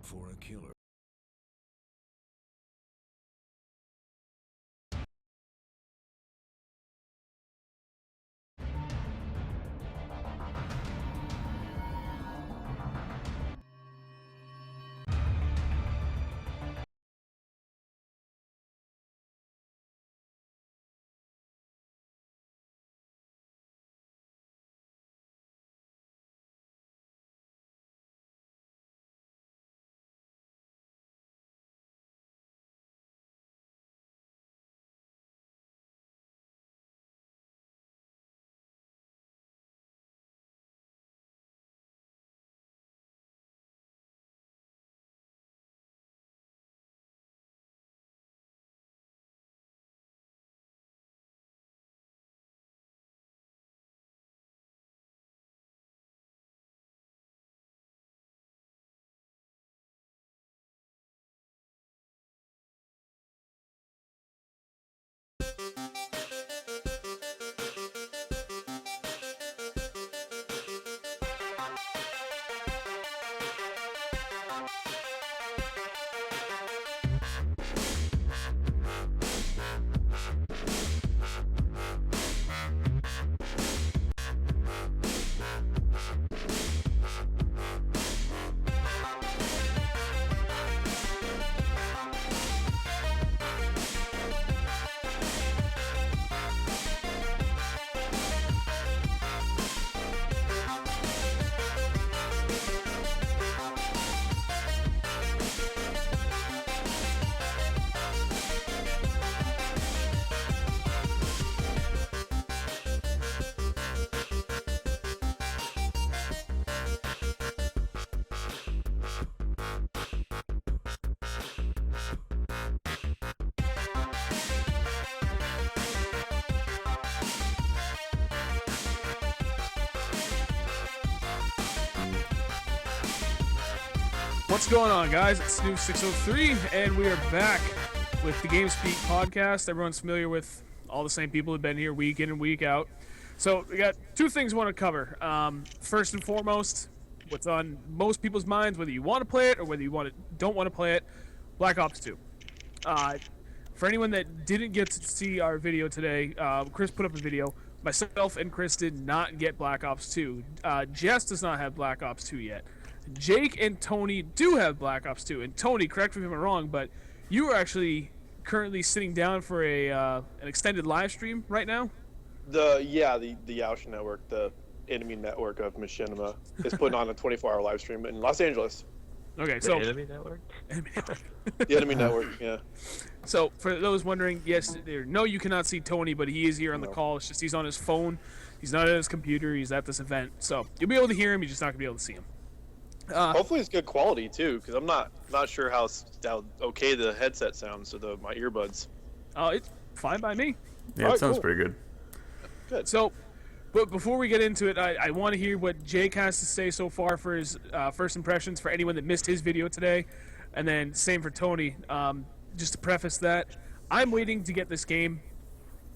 for a killer. What's going on, guys? It's Snooze 603, and we are back with the GameSpeak podcast. Everyone's familiar with all the same people who've been here week in and week out. So we got two things we want to cover. First and foremost, what's on most people's minds, whether you want to play it or whether you don't want to play it, Black Ops 2. For anyone that didn't get to see our video today, Chris put up a video. Myself and Chris did not get Black Ops 2. Jess does not have Black Ops 2 yet. Jake and Tony do have Black Ops 2. And Tony, correct me if I'm wrong, but you are actually currently sitting down for an extended live stream right now? The Yaush network, the enemy network of Machinima, is putting on a 24-hour live stream in Los Angeles. Okay, The enemy network? The enemy network, yeah. So, for those wondering, yes, no, you cannot see Tony, but he is here on the call. It's just he's on his phone. He's not at his computer. He's at this event. So, you'll be able to hear him. You're just not going to be able to see him. Hopefully it's good quality, too, because I'm not sure how okay the headset sounds to my earbuds. Oh, it's fine by me. Yeah, it sounds pretty good. Good. So, but before we get into it, I want to hear what Jake has to say so far for his first impressions for anyone that missed his video today. And then same for Tony. Just to preface that, I'm waiting to get this game.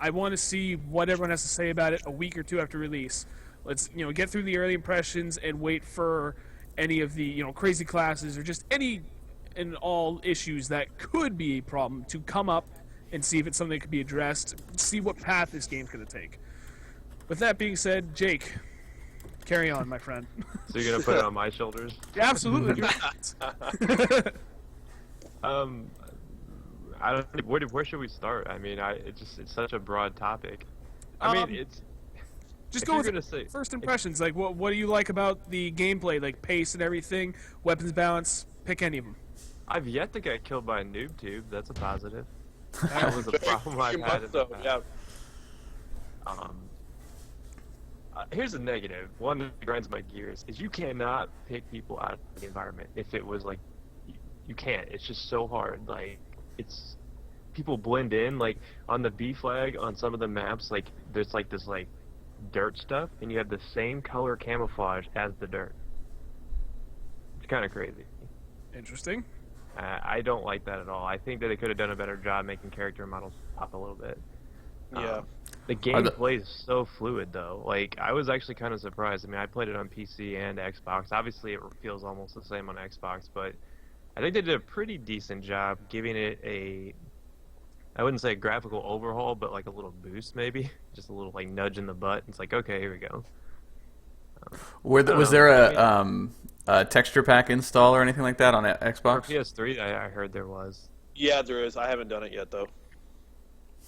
I want to see what everyone has to say about it a week or two after release. Let's get through the early impressions and wait for any of the crazy classes or just any and all issues that could be a problem to come up and see if it's something that could be addressed, see what path this game's going to take. With that being said, Jake, carry on, my friend. So you're gonna put it on my shoulders? Absolutely. I don't. Where should we start? I mean, it's such a broad topic. I mean, it's. Just go with first impressions. Like, what do you like about the gameplay, like pace and everything, weapons balance? Pick any of them. I've yet to get killed by a noob tube. That's a positive. That was a problem I've had in the past. Yeah. Here's a negative. One that grinds my gears is you cannot pick people out of the environment. If it was like, you can't. It's just so hard. Like, it's people blend in. Like on the B flag on some of the maps, like there's like this like dirt stuff, and you have the same color camouflage as the dirt. It's kind of crazy. Interesting. I don't like that at all. I think that they could have done a better job making character models pop a little bit. Yeah. The gameplay is so fluid, though. Like, I was actually kind of surprised. I mean, I played it on PC and Xbox. Obviously, it feels almost the same on Xbox, but I think they did a pretty decent job giving it a, I wouldn't say a graphical overhaul, but like a little boost maybe, just a little like nudge in the butt. It's like, okay, here we go. Was there a texture pack install or anything like that on Xbox? For PS3, I heard there was. Yeah, there is. I haven't done it yet though.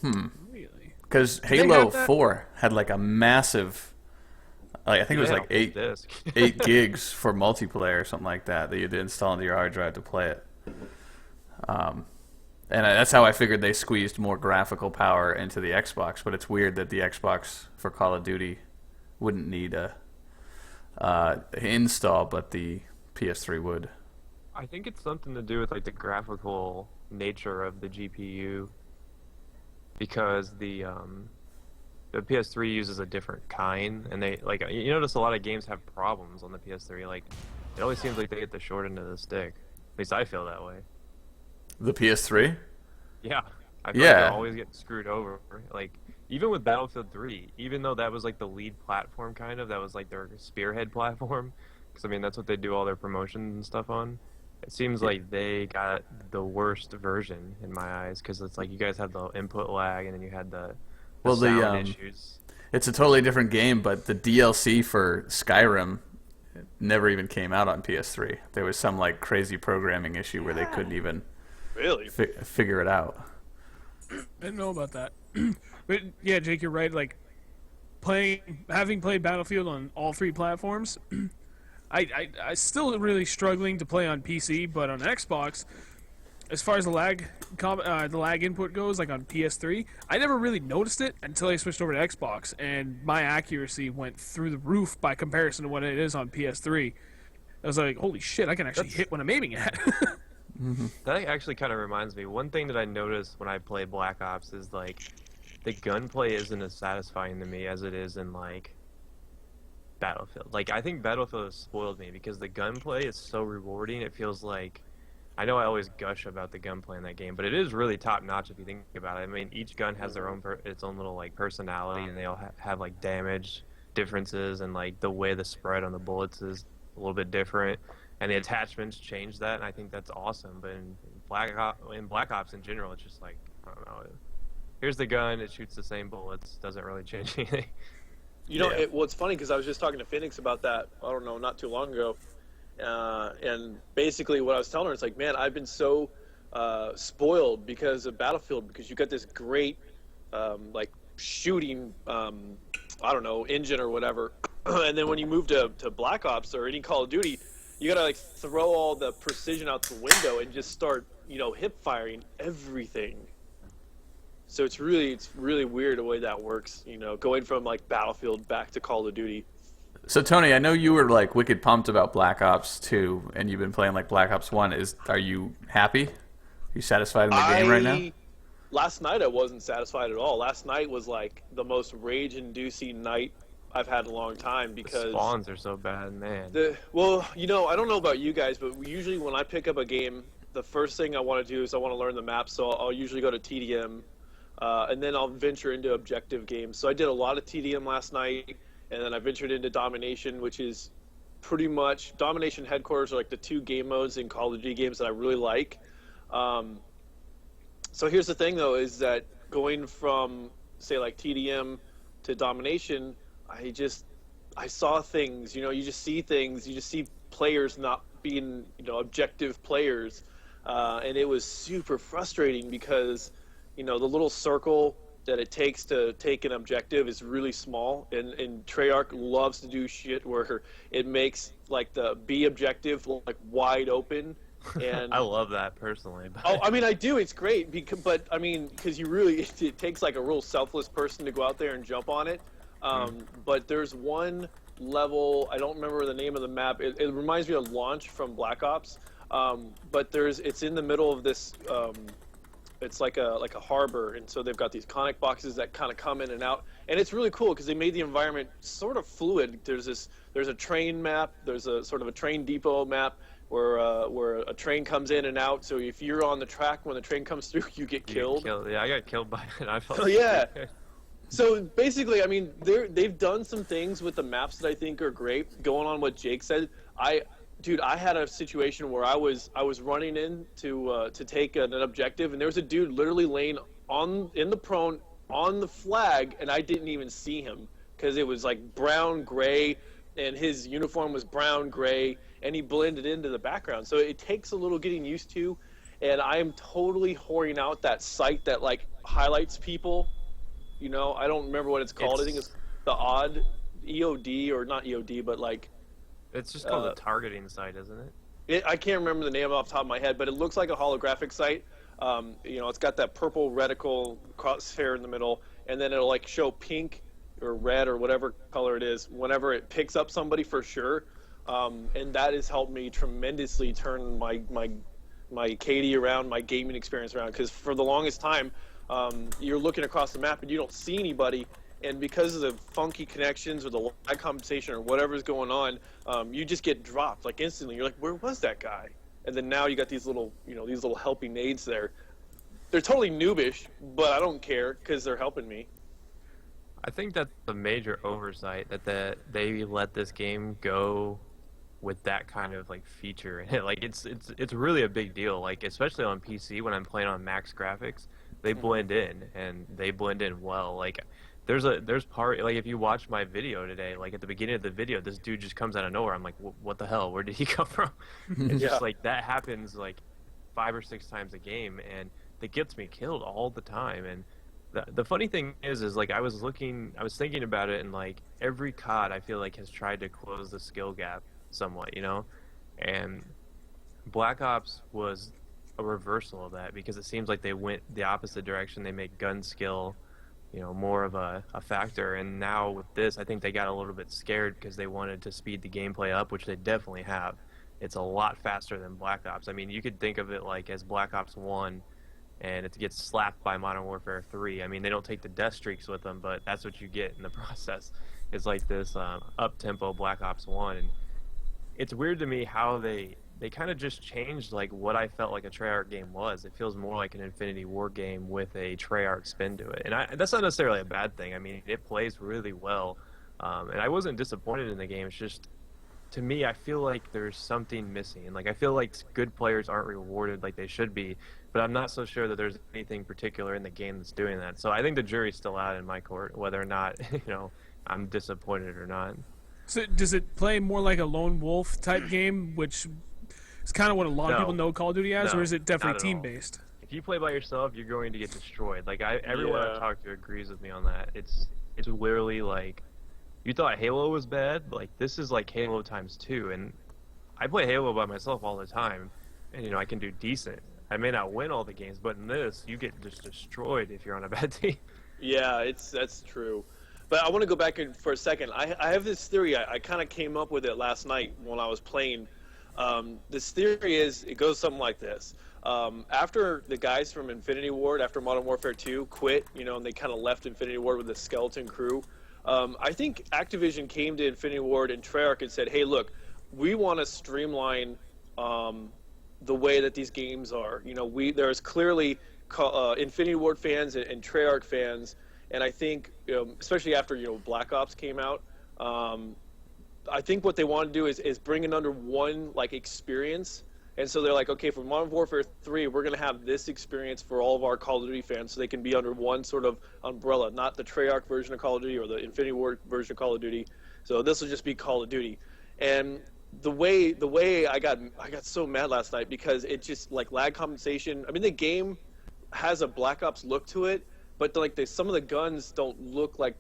Really? Because they Halo have that? 4 had like a massive, like, I think it was Yeah, like full 8 disc. 8 gigs for multiplayer or something like that you had to install into your hard drive to play it. And that's how I figured they squeezed more graphical power into the Xbox. But it's weird that the Xbox for Call of Duty wouldn't need a install, but the PS3 would. I think it's something to do with like the graphical nature of the GPU, because the PS3 uses a different kind, and they like, you notice a lot of games have problems on the PS3. Like, it always seems like they get the short end of the stick. At least I feel that way. The PS3? Yeah, I feel like they're always getting screwed over. Like, even with Battlefield 3, even though that was like the lead platform kind of, that was like their spearhead platform, because I mean that's what they do all their promotions and stuff on. It seems like they got the worst version in my eyes, because it's like you guys had the input lag, and then you had the sound issues. It's a totally different game, but the DLC for Skyrim never even came out on PS3. There was some like crazy programming issue where they couldn't even Really? figure it out. I didn't know about that. But yeah, Jake, you're right. Like having played Battlefield on all 3 platforms, I still really struggling to play on PC, but on Xbox, as far as the lag input goes, like on PS3, I never really noticed it until I switched over to Xbox, and my accuracy went through the roof by comparison to what it is on PS3. I was like, holy shit, I can actually hit when I'm aiming at. That actually kind of reminds me. One thing that I noticed when I play Black Ops is like the gunplay isn't as satisfying to me as it is in like Battlefield. Like, I think Battlefield has spoiled me because the gunplay is so rewarding. It feels like, I know I always gush about the gunplay in that game, but it is really top notch if you think about it. I mean, each gun has their own its own little like personality, and they all have like damage differences, and like the way the spread on the bullets is a little bit different. And the attachments change that, and I think that's awesome. But in Black Ops in general, it's just like, I don't know. Here's the gun, it shoots the same bullets, doesn't really change anything. You know, what's funny, because I was just talking to Phoenix about that, I don't know, not too long ago. And basically what I was telling her is like, man, I've been so spoiled because of Battlefield, because you got this great, like, shooting, I don't know, engine or whatever. And then when you move to Black Ops or any Call of Duty, you gotta like throw all the precision out the window and just start, you know, hip firing everything. So it's really weird the way that works, you know, going from like Battlefield back to Call of Duty. So Tony, I know you were like wicked pumped about Black Ops 2, and you've been playing like Black Ops 1. Are you happy? Are you satisfied in the game right now? Last night I wasn't satisfied at all. Last night was like the most rage-inducing night I've had in a long time, because the spawns are so bad, man. Well, you know, I don't know about you guys, but usually when I pick up a game, the first thing I want to do is I want to learn the map, so I'll usually go to TDM, and then I'll venture into objective games. So I did a lot of TDM last night, and then I ventured into Domination, which is pretty much, Domination Headquarters are like the 2 game modes in Call of Duty games that I really like. So here's the thing, though, is that going from, say, like TDM to Domination, I saw things, you know, you just see things, you just see players not being, you know, objective players, and it was super frustrating because, you know, the little circle that it takes to take an objective is really small, and Treyarch loves to do shit where it makes like the B objective like wide open. And I love that personally. But... Oh, I mean, I do. It's great, because it takes like a real selfless person to go out there and jump on it. But there's one level, I don't remember the name of the map. It reminds me of Launch from Black Ops. But it's in the middle of this. It's like a harbor, and so they've got these conic boxes that kind of come in and out, and it's really cool because they made the environment sort of fluid. There's a train map. There's a sort of a train depot map where a train comes in and out. So if you're on the track when the train comes through, you get killed. Yeah, I got killed by it. I felt. Oh yeah. So basically, I mean, they've done some things with the maps that I think are great. Going on what Jake said, Dude, I had a situation where I was running in to take an objective, and there was a dude literally laying in the prone on the flag, and I didn't even see him because it was like brown gray, and his uniform was brown gray, and he blended into the background. So it takes a little getting used to, and I am totally whoring out that site that like highlights people. You know, I don't remember what it's called. I think it's the odd EOD, or not EOD, but like. It's just called a targeting site, isn't it? I can't remember the name off the top of my head, but it looks like a holographic site. You know, it's got that purple reticle crosshair in the middle, and then it'll like show pink or red or whatever color it is whenever it picks up somebody for sure. And that has helped me tremendously turn my KD around, my gaming experience around. Because for the longest time, you're looking across the map and you don't see anybody. And because of the funky connections or the lag compensation or whatever's going on, you just get dropped like instantly. You're like, where was that guy? And then now you got these little, you know, these little helping aids there. They're totally noobish, but I don't care because they're helping me. I think that's a major oversight that they let this game go with that kind of like feature in it. Like it's really a big deal. Like especially on PC when I'm playing on max graphics, they blend in and they blend in well. Like there's part, like if you watch my video today, like at the beginning of the video, this dude just comes out of nowhere. I'm like, what the hell? Where did he come from? It's just like that happens like 5 or 6 times a game, and it gets me killed all the time. And the funny thing is like I was thinking about it, and like every COD I feel like has tried to close the skill gap somewhat, you know, and Black Ops was a reversal of that because it seems like they went the opposite direction. They made gun skill, you know, more of a factor, and now with this I think they got a little bit scared because they wanted to speed the gameplay up, which they definitely have. It's a lot faster than Black Ops. I mean, you could think of it like as Black Ops 1 and it gets slapped by Modern Warfare 3. I mean, they don't take the death streaks with them, but that's what you get in the process. It's like this up-tempo Black Ops 1, and it's weird to me how they kind of just changed like what I felt like a Treyarch game was. It feels more like an Infinity Ward game with a Treyarch spin to it, and that's not necessarily a bad thing. I mean, it plays really well, and I wasn't disappointed in the game. It's just, to me, I feel like there's something missing, and like I feel like good players aren't rewarded like they should be, but I'm not so sure that there's anything particular in the game that's doing that. So I think the jury's still out in my court whether or not I'm disappointed or not. So does it play more like a lone wolf type game, which is kind of what a lot of people know Call of Duty as, or is it definitely team-based? If you play by yourself, you're going to get destroyed. Like everyone I've talked to agrees with me on that. It's literally like, you thought Halo was bad, like this is like Halo times 2, and I play Halo by myself all the time, and I can do decent. I may not win all the games, but in this, you get just destroyed if you're on a bad team. Yeah, that's true. But I want to go back in for a second. I have this theory. I kind of came up with it last night when I was playing. This theory is, it goes something like this. After the guys from Infinity Ward, after Modern Warfare 2 quit, and they kind of left Infinity Ward with a skeleton crew, I think Activision came to Infinity Ward and Treyarch and said, hey, look, we want to streamline the way that these games are. There's clearly Infinity Ward fans and Treyarch fans, and I think, especially after Black Ops came out, I think what they want to do is bring it under one experience. And so they're like, okay, for Modern Warfare 3, we're going to have this experience for all of our Call of Duty fans, so they can be under one sort of umbrella, not the Treyarch version of Call of Duty or the Infinity Ward version of Call of Duty. So this will just be Call of Duty. And the way I got so mad last night because it just lag compensation. I mean, the game has a Black Ops look to it, but some of the guns don't look like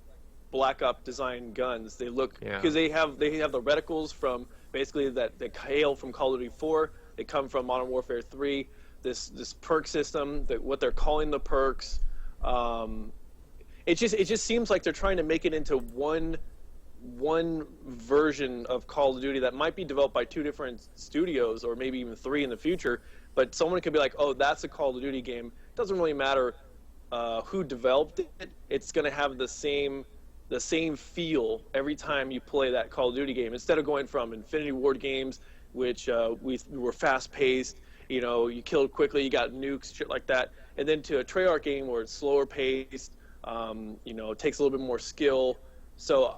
Black Ops design guns. They look because they have the reticles from basically that hail from Call of Duty 4. They come from Modern Warfare 3. This perk system, what they're calling the perks, it just seems like they're trying to make it into one version of Call of Duty that might be developed by 2 different studios or maybe even 3 in the future. But someone could be like, oh, that's a Call of Duty game. It doesn't really matter who developed it. It's going to have the same feel every time you play that Call of Duty game. Instead of going from Infinity Ward games, which we were fast-paced, you killed quickly, you got nukes, shit like that, and then to a Treyarch game where it's slower-paced, it takes a little bit more skill. So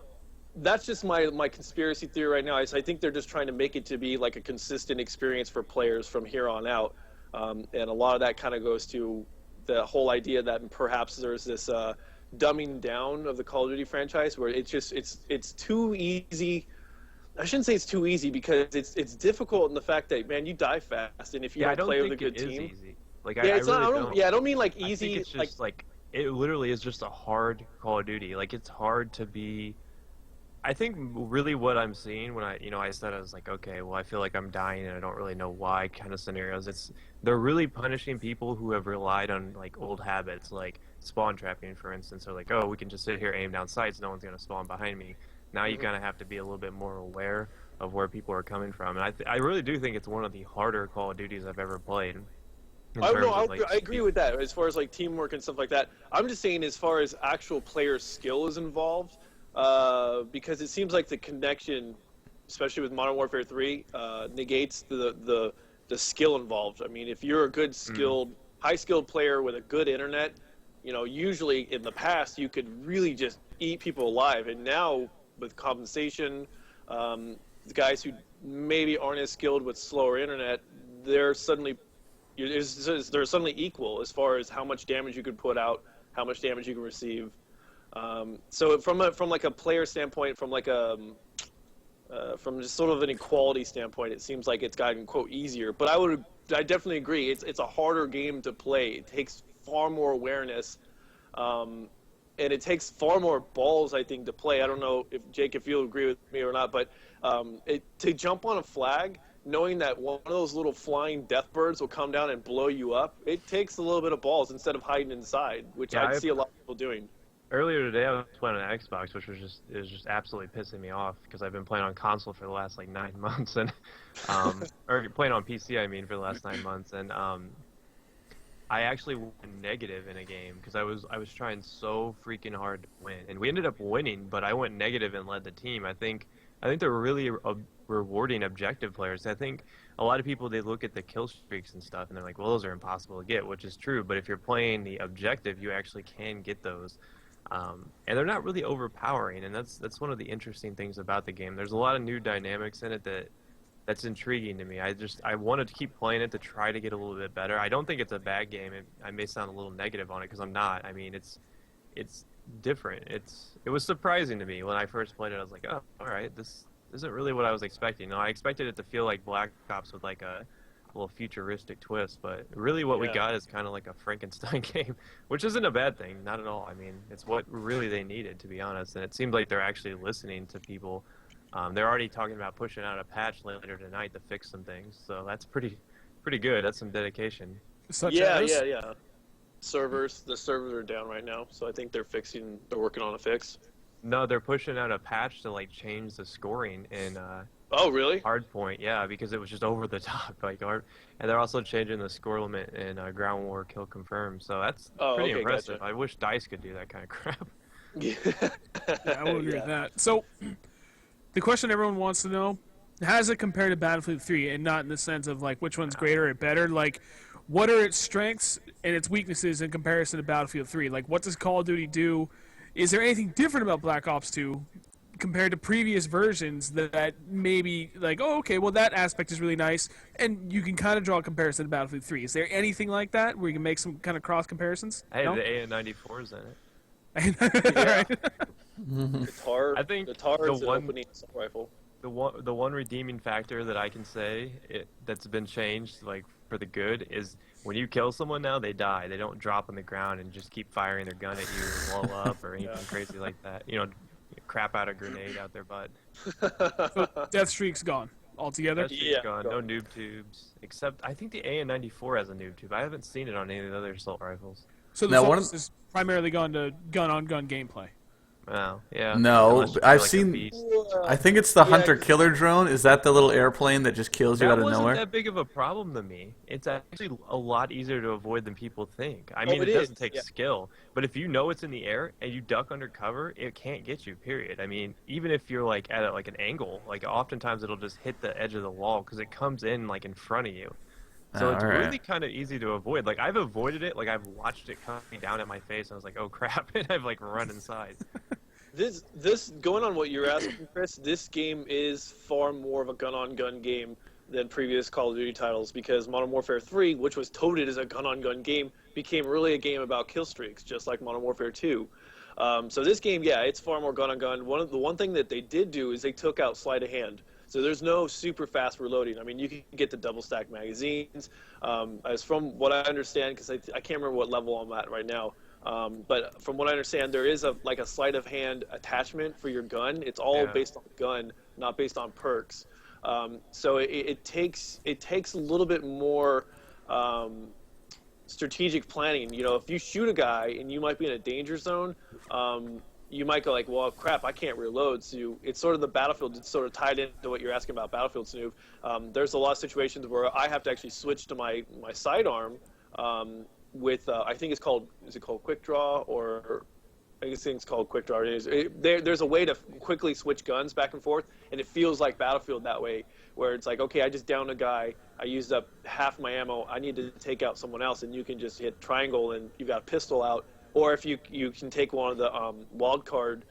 that's just my conspiracy theory right now. I think they're just trying to make it to be like a consistent experience for players from here on out, and a lot of that kind of goes to the whole idea that perhaps there's this dumbing down of the Call of Duty franchise, where it's too easy. I shouldn't say it's too easy, because it's difficult in the fact that, man, you die fast, and if you don't play with a good team, easy. Like, yeah, I really don't. Yeah, I don't mean like easy. I think it's just like it literally is just a hard Call of Duty. Like, it's hard to be. I think really what I'm seeing when I said, I was like, okay, well, I feel like I'm dying and I don't really know why kind of scenarios. They're really punishing people who have relied on like old habits, like spawn trapping, for instance. They're like, oh, we can just sit here, aim down sights, no one's gonna spawn behind me. Now you kind of have to be a little bit more aware of where people are coming from, and I really do think it's one of the harder Call of Duties I've ever played. I agree with that as far as like teamwork and stuff like that. I'm just saying, as far as actual player skill is involved, because it seems like the connection, especially with Modern Warfare 3, negates the skill involved. I mean, if you're a good high skilled player with a good internet, usually in the past you could really just eat people alive, and now with compensation, the guys who maybe aren't as skilled with slower internet, they're suddenly equal as far as how much damage you could put out, how much damage you can receive. So from like a player standpoint, from just sort of an equality standpoint, it seems like it's gotten, quote, easier. But I definitely agree. It's a harder game to play. It takes far more awareness, and it takes far more balls, I think, to play. I don't know if Jake, if you'll agree with me or not, but to jump on a flag, knowing that one of those little flying death birds will come down and blow you up, it takes a little bit of balls instead of hiding inside, which I see a lot of people doing. Earlier today, I was playing on Xbox, which was just absolutely pissing me off, because I've been playing on console for the last like 9 months, and or playing on PC, I mean, for the last 9 months, and I actually went negative in a game because I was trying so freaking hard to win, and we ended up winning, but I went negative and led the team. I think they're really rewarding objective players. I think a lot of people, they look at the kill streaks and stuff, and they're like, well, those are impossible to get, which is true. But if you're playing the objective, you actually can get those. And they're not really overpowering, and that's one of the interesting things about the game. There's a lot of new dynamics in it that's intriguing to me. I wanted to keep playing it to try to get a little bit better. I don't think it's a bad game. I may sound a little negative on it because I'm not. I mean, it's different. It was surprising to me when I first played it. I was like, oh, all right, this isn't really what I was expecting. I expected it to feel like Black Ops with like a little futuristic twist, but really what we got is kind of like a Frankenstein game, which isn't a bad thing, not at all. I mean, it's what really they needed, to be honest, and it seems like they're actually listening to people. They're already talking about pushing out a patch later tonight to fix some things, so that's pretty good. That's some dedication. Yeah. The servers are down right now, so I think they're working on a fix. No, they're pushing out a patch to like change the scoring in oh, really? Hardpoint, yeah, because it was just over the top, and they're also changing the score limit in Ground War Kill Confirm, so that's pretty impressive. Gotcha. I wish DICE could do that kind of crap. Yeah, I will agree with that. So, the question everyone wants to know: how does it compare to Battlefield 3, and not in the sense of like which one's greater or better? Like, what are its strengths and its weaknesses in comparison to Battlefield 3? Like, what does Call of Duty do? Is there anything different about Black Ops 2 compared to previous versions that maybe like, oh, okay, well, that aspect is really nice, and you can kind of draw a comparison to Battlefield 3. Is there anything like that where you can make some kind of cross comparisons? Hey, no? The AN-94's in it. The I think the TAR is an opening assault rifle. The one redeeming factor that I can say that's been changed, like for the good, is when you kill someone now, they die. They don't drop on the ground and just keep firing their gun at you or blow up or anything crazy like that. Crap out a grenade out their butt. So Death Streak's gone altogether. Death Streak's gone. No noob tubes, except I think the AN-94 has a noob tube. I haven't seen it on any of the other assault rifles. So the focus is primarily gone to gun-on-gun gameplay. Oh, yeah. No, I've seen. I think it's the hunter-killer drone. Is that the little airplane that just kills you out of nowhere? That wasn't that big of a problem to me. It's actually a lot easier to avoid than people think. I mean, it doesn't take skill, but if you know it's in the air and you duck under cover, it can't get you. Period. I mean, even if you're like at like an angle, like oftentimes it'll just hit the edge of the wall because it comes in like in front of you. So it's really kind of easy to avoid. Like, I've avoided it. Like, I've watched it coming down at my face, and I was like, oh, crap, and I've, like, run inside. This going on what you're asking, Chris. This game is far more of a gun-on-gun game than previous Call of Duty titles, because Modern Warfare 3, which was touted as a gun-on-gun game, became really a game about kill streaks, just like Modern Warfare 2. So this game, yeah, it's far more gun-on-gun. The one thing that they did do is they took out sleight of hand. So there's no super fast reloading. I mean, you can get the double stack magazines. As from what I understand, because I can't remember what level I'm at right now, but from what I understand, there is a sleight of hand attachment for your gun. It's all based on the gun, not based on perks. So it takes a little bit more strategic planning. You know, if you shoot a guy and you might be in a danger zone, you might go like, well, crap, I can't reload. So it's sort of the Battlefield. It's sort of tied into what you're asking about Battlefield, Snoop. There's a lot of situations where I have to actually switch to my sidearm with I think is it called Quick Draw, or I guess it's called Quick Draw. There's a way to quickly switch guns back and forth, and it feels like Battlefield that way, where it's like, okay, I just downed a guy, I used up half my ammo, I need to take out someone else, and you can just hit triangle and you got a pistol out. Or if you can take one of the wild card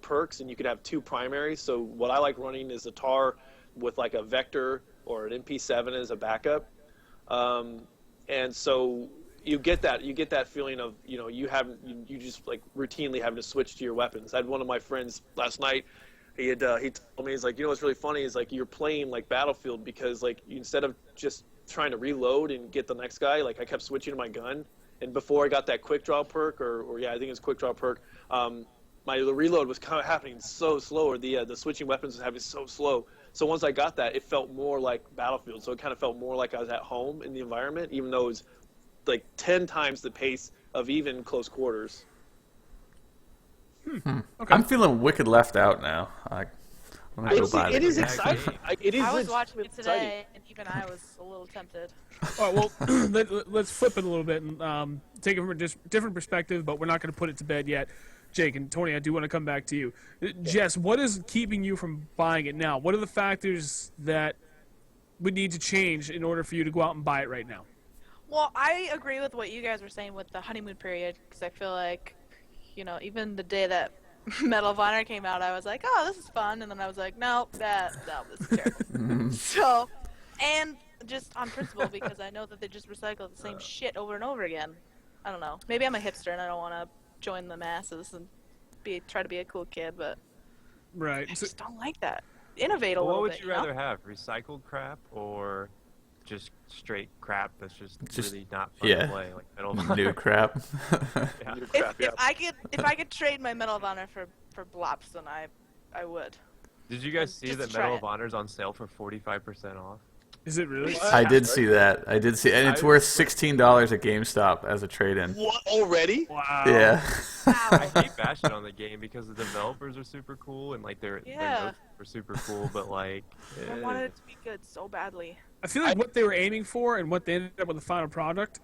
perks, and you can have two primaries. So what I like running is a TAR with like a Vector or an MP7 as a backup, and so you get that feeling of, you know, you just like routinely having to switch to your weapons. I had one of my friends last night. He told me, he's like, you know what's really funny is like you're playing like Battlefield, because like instead of just trying to reload and get the next guy, like I kept switching to my gun. And before I got that quick draw perk, or I think it's quick draw perk, the reload was kind of happening so slow, or the switching weapons was happening so slow. So once I got that, it felt more like Battlefield. So it kind of felt more like I was at home in the environment, even though it was like 10 times the pace of even close quarters. Okay. I'm feeling wicked left out now. It is exciting. I was watching it today, and even I was a little tempted. All right, well, let's flip it a little bit and take it from a different perspective, but we're not going to put it to bed yet. Jake and Tony, I do want to come back to you. Jess, what is keeping you from buying it now? What are the factors that would need to change in order for you to go out and buy it right now? Well, I agree with what you guys were saying with the honeymoon period, because I feel like, you know, even the day that Medal of Honor came out, I was like, oh, this is fun, and then I was like, no, this is terrible. So, and just on principle, because I know that they just recycle the same shit over and over again. I don't know. Maybe I'm a hipster and I don't want to join the masses and try to be a cool kid, but right. I just don't like that. Innovate a little bit. What would you rather have? Recycled crap or just straight crap that's just really not fun to play, like Medal of Honor? New crap. If I could trade my Medal of Honor for Blops, then I would. Did you guys see that Medal of Honor's on sale for 45% off? Is it really? I did see that. And it's worth $16 at GameStop as a trade-in. What, already? Wow. Yeah. I hate bashing on the game because the developers are super cool and like their notes are super cool, but like I wanted it to be good so badly. I feel like what they were aiming for and what they ended up with the final product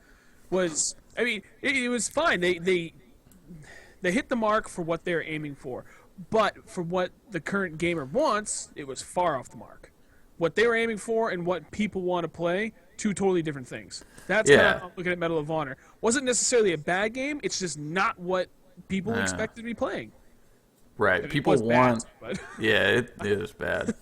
was, I mean, it was fine. They hit the mark for what they were aiming for, but for what the current gamer wants, it was far off the mark. What they were aiming for and what people want to play, two totally different things. That's kind of how I'm looking at Medal of Honor. Wasn't necessarily a bad game. It's just not what people expected to be playing. Right. I mean, people want. Bad, yeah, it is bad.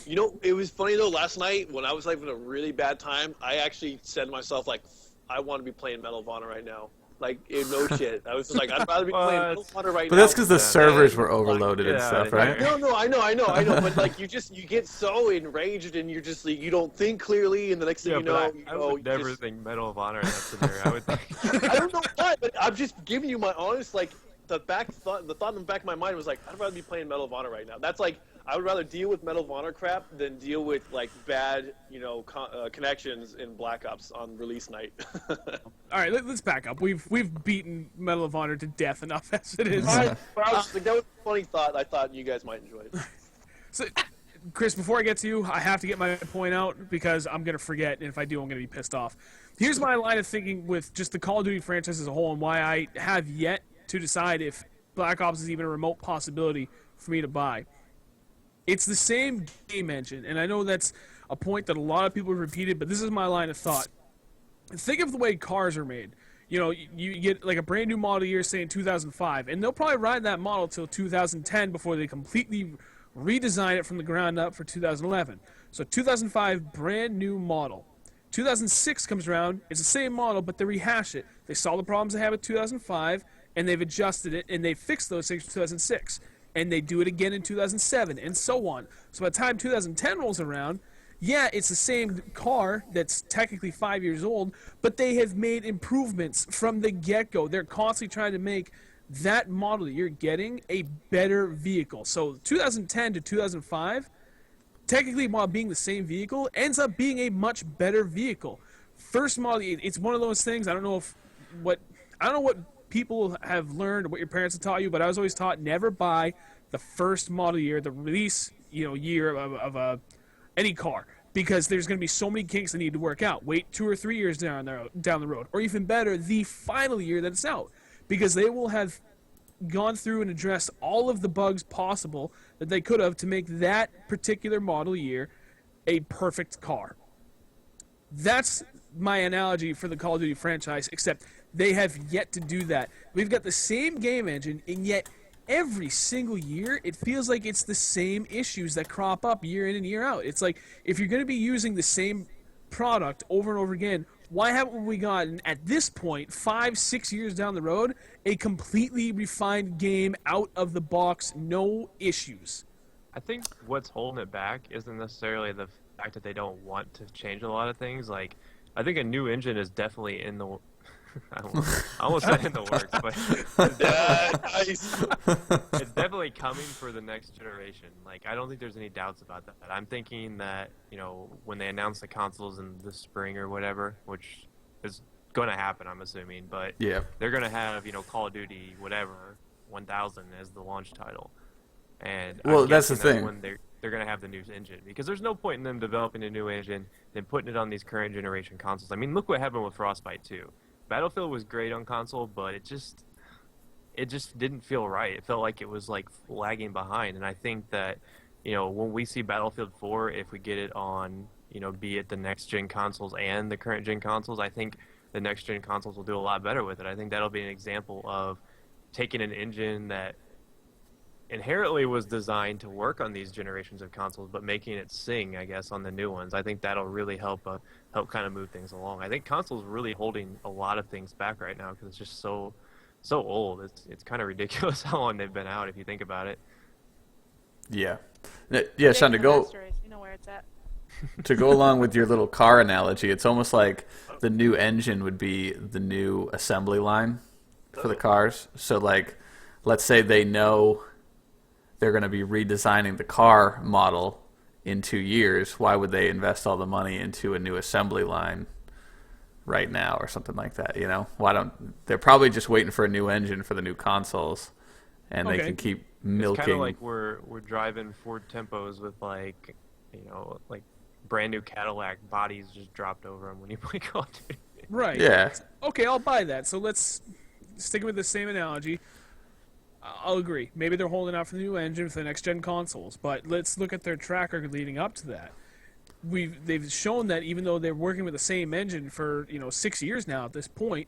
You know, it was funny though. Last night when I was having a really bad time, I actually said to myself, like, I want to be playing Medal of Honor right now. Like, no shit. I was just like, I'd rather be playing Medal of Honor right now. But that's because the servers were overloaded and stuff, right? No, I know. But like, you get so enraged and you're just like, you don't think clearly, and the next thing you know, I would never think Medal of Honor in that scenario. I would think. I don't know why, but I'm just giving you my honest, like, the thought in the back of my mind was like, I'd rather be playing Medal of Honor right now. That's like, I would rather deal with Medal of Honor crap than deal with like bad, connections in Black Ops on release night. All right, let's back up. We've beaten Medal of Honor to death enough as it is. That was a funny thought. I thought you guys might enjoy it. So, Chris, before I get to you, I have to get my point out because I'm gonna forget, and if I do, I'm gonna be pissed off. Here's my line of thinking with just the Call of Duty franchise as a whole, and why I have yet to decide if Black Ops is even a remote possibility for me to buy. It's the same game engine, and I know that's a point that a lot of people have repeated, but this is my line of thought. Think of the way cars are made. You know, you get like a brand new model year, say in 2005, and they'll probably ride that model till 2010 before they completely redesign it from the ground up for 2011. So 2005, brand new model. 2006 comes around, it's the same model, but they rehash it. They saw the problems they had with 2005, and they've adjusted it, and they fixed those things for 2006. And they do it again in 2007, and so on. So by the time 2010 rolls around, yeah, it's the same car that's technically 5 years old, but they have made improvements from the get-go. They're constantly trying to make that model that you're getting a better vehicle. So 2010 to 2005, technically while being the same vehicle, ends up being a much better vehicle. First model, it's one of those things, I don't know what people have learned or what your parents have taught you, but I was always taught never buy the first model year, the release year of any car, because there's going to be so many kinks that need to work out. Wait 2 or 3 years down the road, or even better, the final year that it's out, because they will have gone through and addressed all of the bugs possible that they could have to make that particular model year a perfect car. That's my analogy for the Call of Duty franchise, except they have yet to do that. We've got the same game engine, and yet every single year it feels like it's the same issues that crop up year in and year out. It's like, if you're going to be using the same product over and over again, why haven't we gotten, at this point, 5-6 years down the road, a completely refined game out of the box, no issues? I think what's holding it back isn't necessarily the fact that they don't want to change a lot of things. Like, I think a new engine is definitely in the I almost said in the works, but it's definitely coming for the next generation. Like, I don't think there's any doubts about that. I'm thinking that, when they announce the consoles in the spring or whatever, which is going to happen, I'm assuming, but Yeah. they're going to have, Call of Duty, whatever, 1000 as the launch title. And Well, that's the thing. When they're going to have the new engine, because there's no point in them developing a new engine, then putting it on these current generation consoles. I mean, look what happened with Frostbite 2. Battlefield was great on console, but it just didn't feel right. It felt like it was like lagging behind. And I think that, when we see Battlefield 4, if we get it on, be it the next gen consoles and the current gen consoles, I think the next gen consoles will do a lot better with it. I think that'll be an example of taking an engine that inherently was designed to work on these generations of consoles, but making it sing, I guess, on the new ones. I think that'll really help kind of move things along. I think consoles really holding a lot of things back right now because it's just so old. It's kind of ridiculous how long they've been out if you think about it. Yeah. Yeah, Sean, to go You know where it's at. to go along with your little car analogy, it's almost like the new engine would be the new assembly line for the cars. So, like, let's say they know they're going to be redesigning the car model in 2 years. Why would they invest all the money into a new assembly line right now or something like that? They're probably just waiting for a new engine for the new consoles, and they can keep milking. It's kind of like we're driving Ford Tempos with like brand new Cadillac bodies just dropped over them when you play Call of Duty. Right. Yeah. Okay, I'll buy that. So let's stick with the same analogy. I'll agree. Maybe they're holding out for the new engine for the next-gen consoles, but let's look at their track record leading up to that. They've shown that even though they're working with the same engine for 6 years now at this point,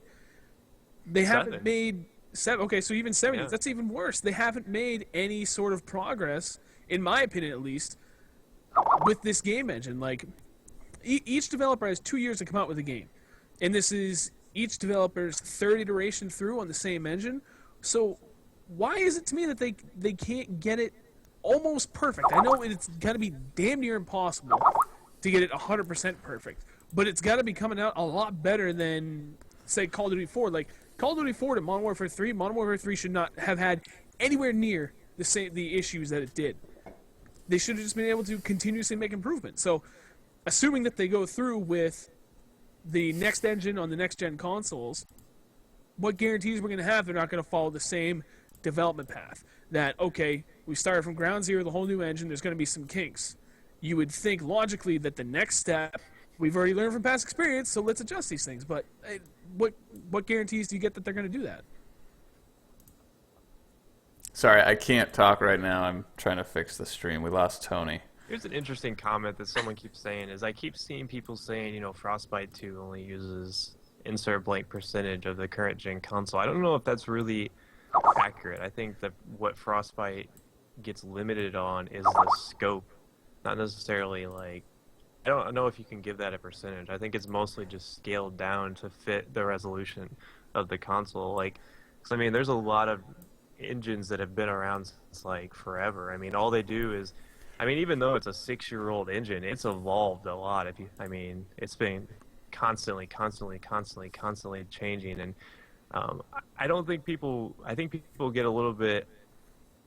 they haven't made 7. Okay, so even 7 years, that's even worse. They haven't made any sort of progress, in my opinion at least, with this game engine. Like, each developer has 2 years to come out with a game, and this is each developer's third iteration through on the same engine. So why is it to me that they can't get it almost perfect? I know it's got to be damn near impossible to get it 100% perfect, but it's got to be coming out a lot better than, say, Call of Duty 4. Like, Call of Duty 4 to Modern Warfare 3, Modern Warfare 3 should not have had anywhere near the issues that it did. They should have just been able to continuously make improvements. So, assuming that they go through with the next engine on the next-gen consoles, what guarantees we're going to have they're not going to follow the same development path? That, okay, we started from ground zero, the whole new engine, there's going to be some kinks. You would think logically that the next step, we've already learned from past experience, so let's adjust these things. But what guarantees do you get that they're going to do that? Sorry, I can't talk right now. I'm trying to fix the stream. We lost Tony. Here's an interesting comment that someone keeps saying is I keep seeing people saying, Frostbite 2 only uses insert blank percentage of the current gen console. I don't know if that's really accurate. I think that what Frostbite gets limited on is the scope, not necessarily like. I don't know if you can give that a percentage. I think it's mostly just scaled down to fit the resolution of the console. Like, 'cause, I mean, there's a lot of engines that have been around since like forever. I mean, all they do is, I mean, even though it's a 6-year-old engine, it's evolved a lot. I mean, it's been constantly changing, and I don't think people. I think people get a little bit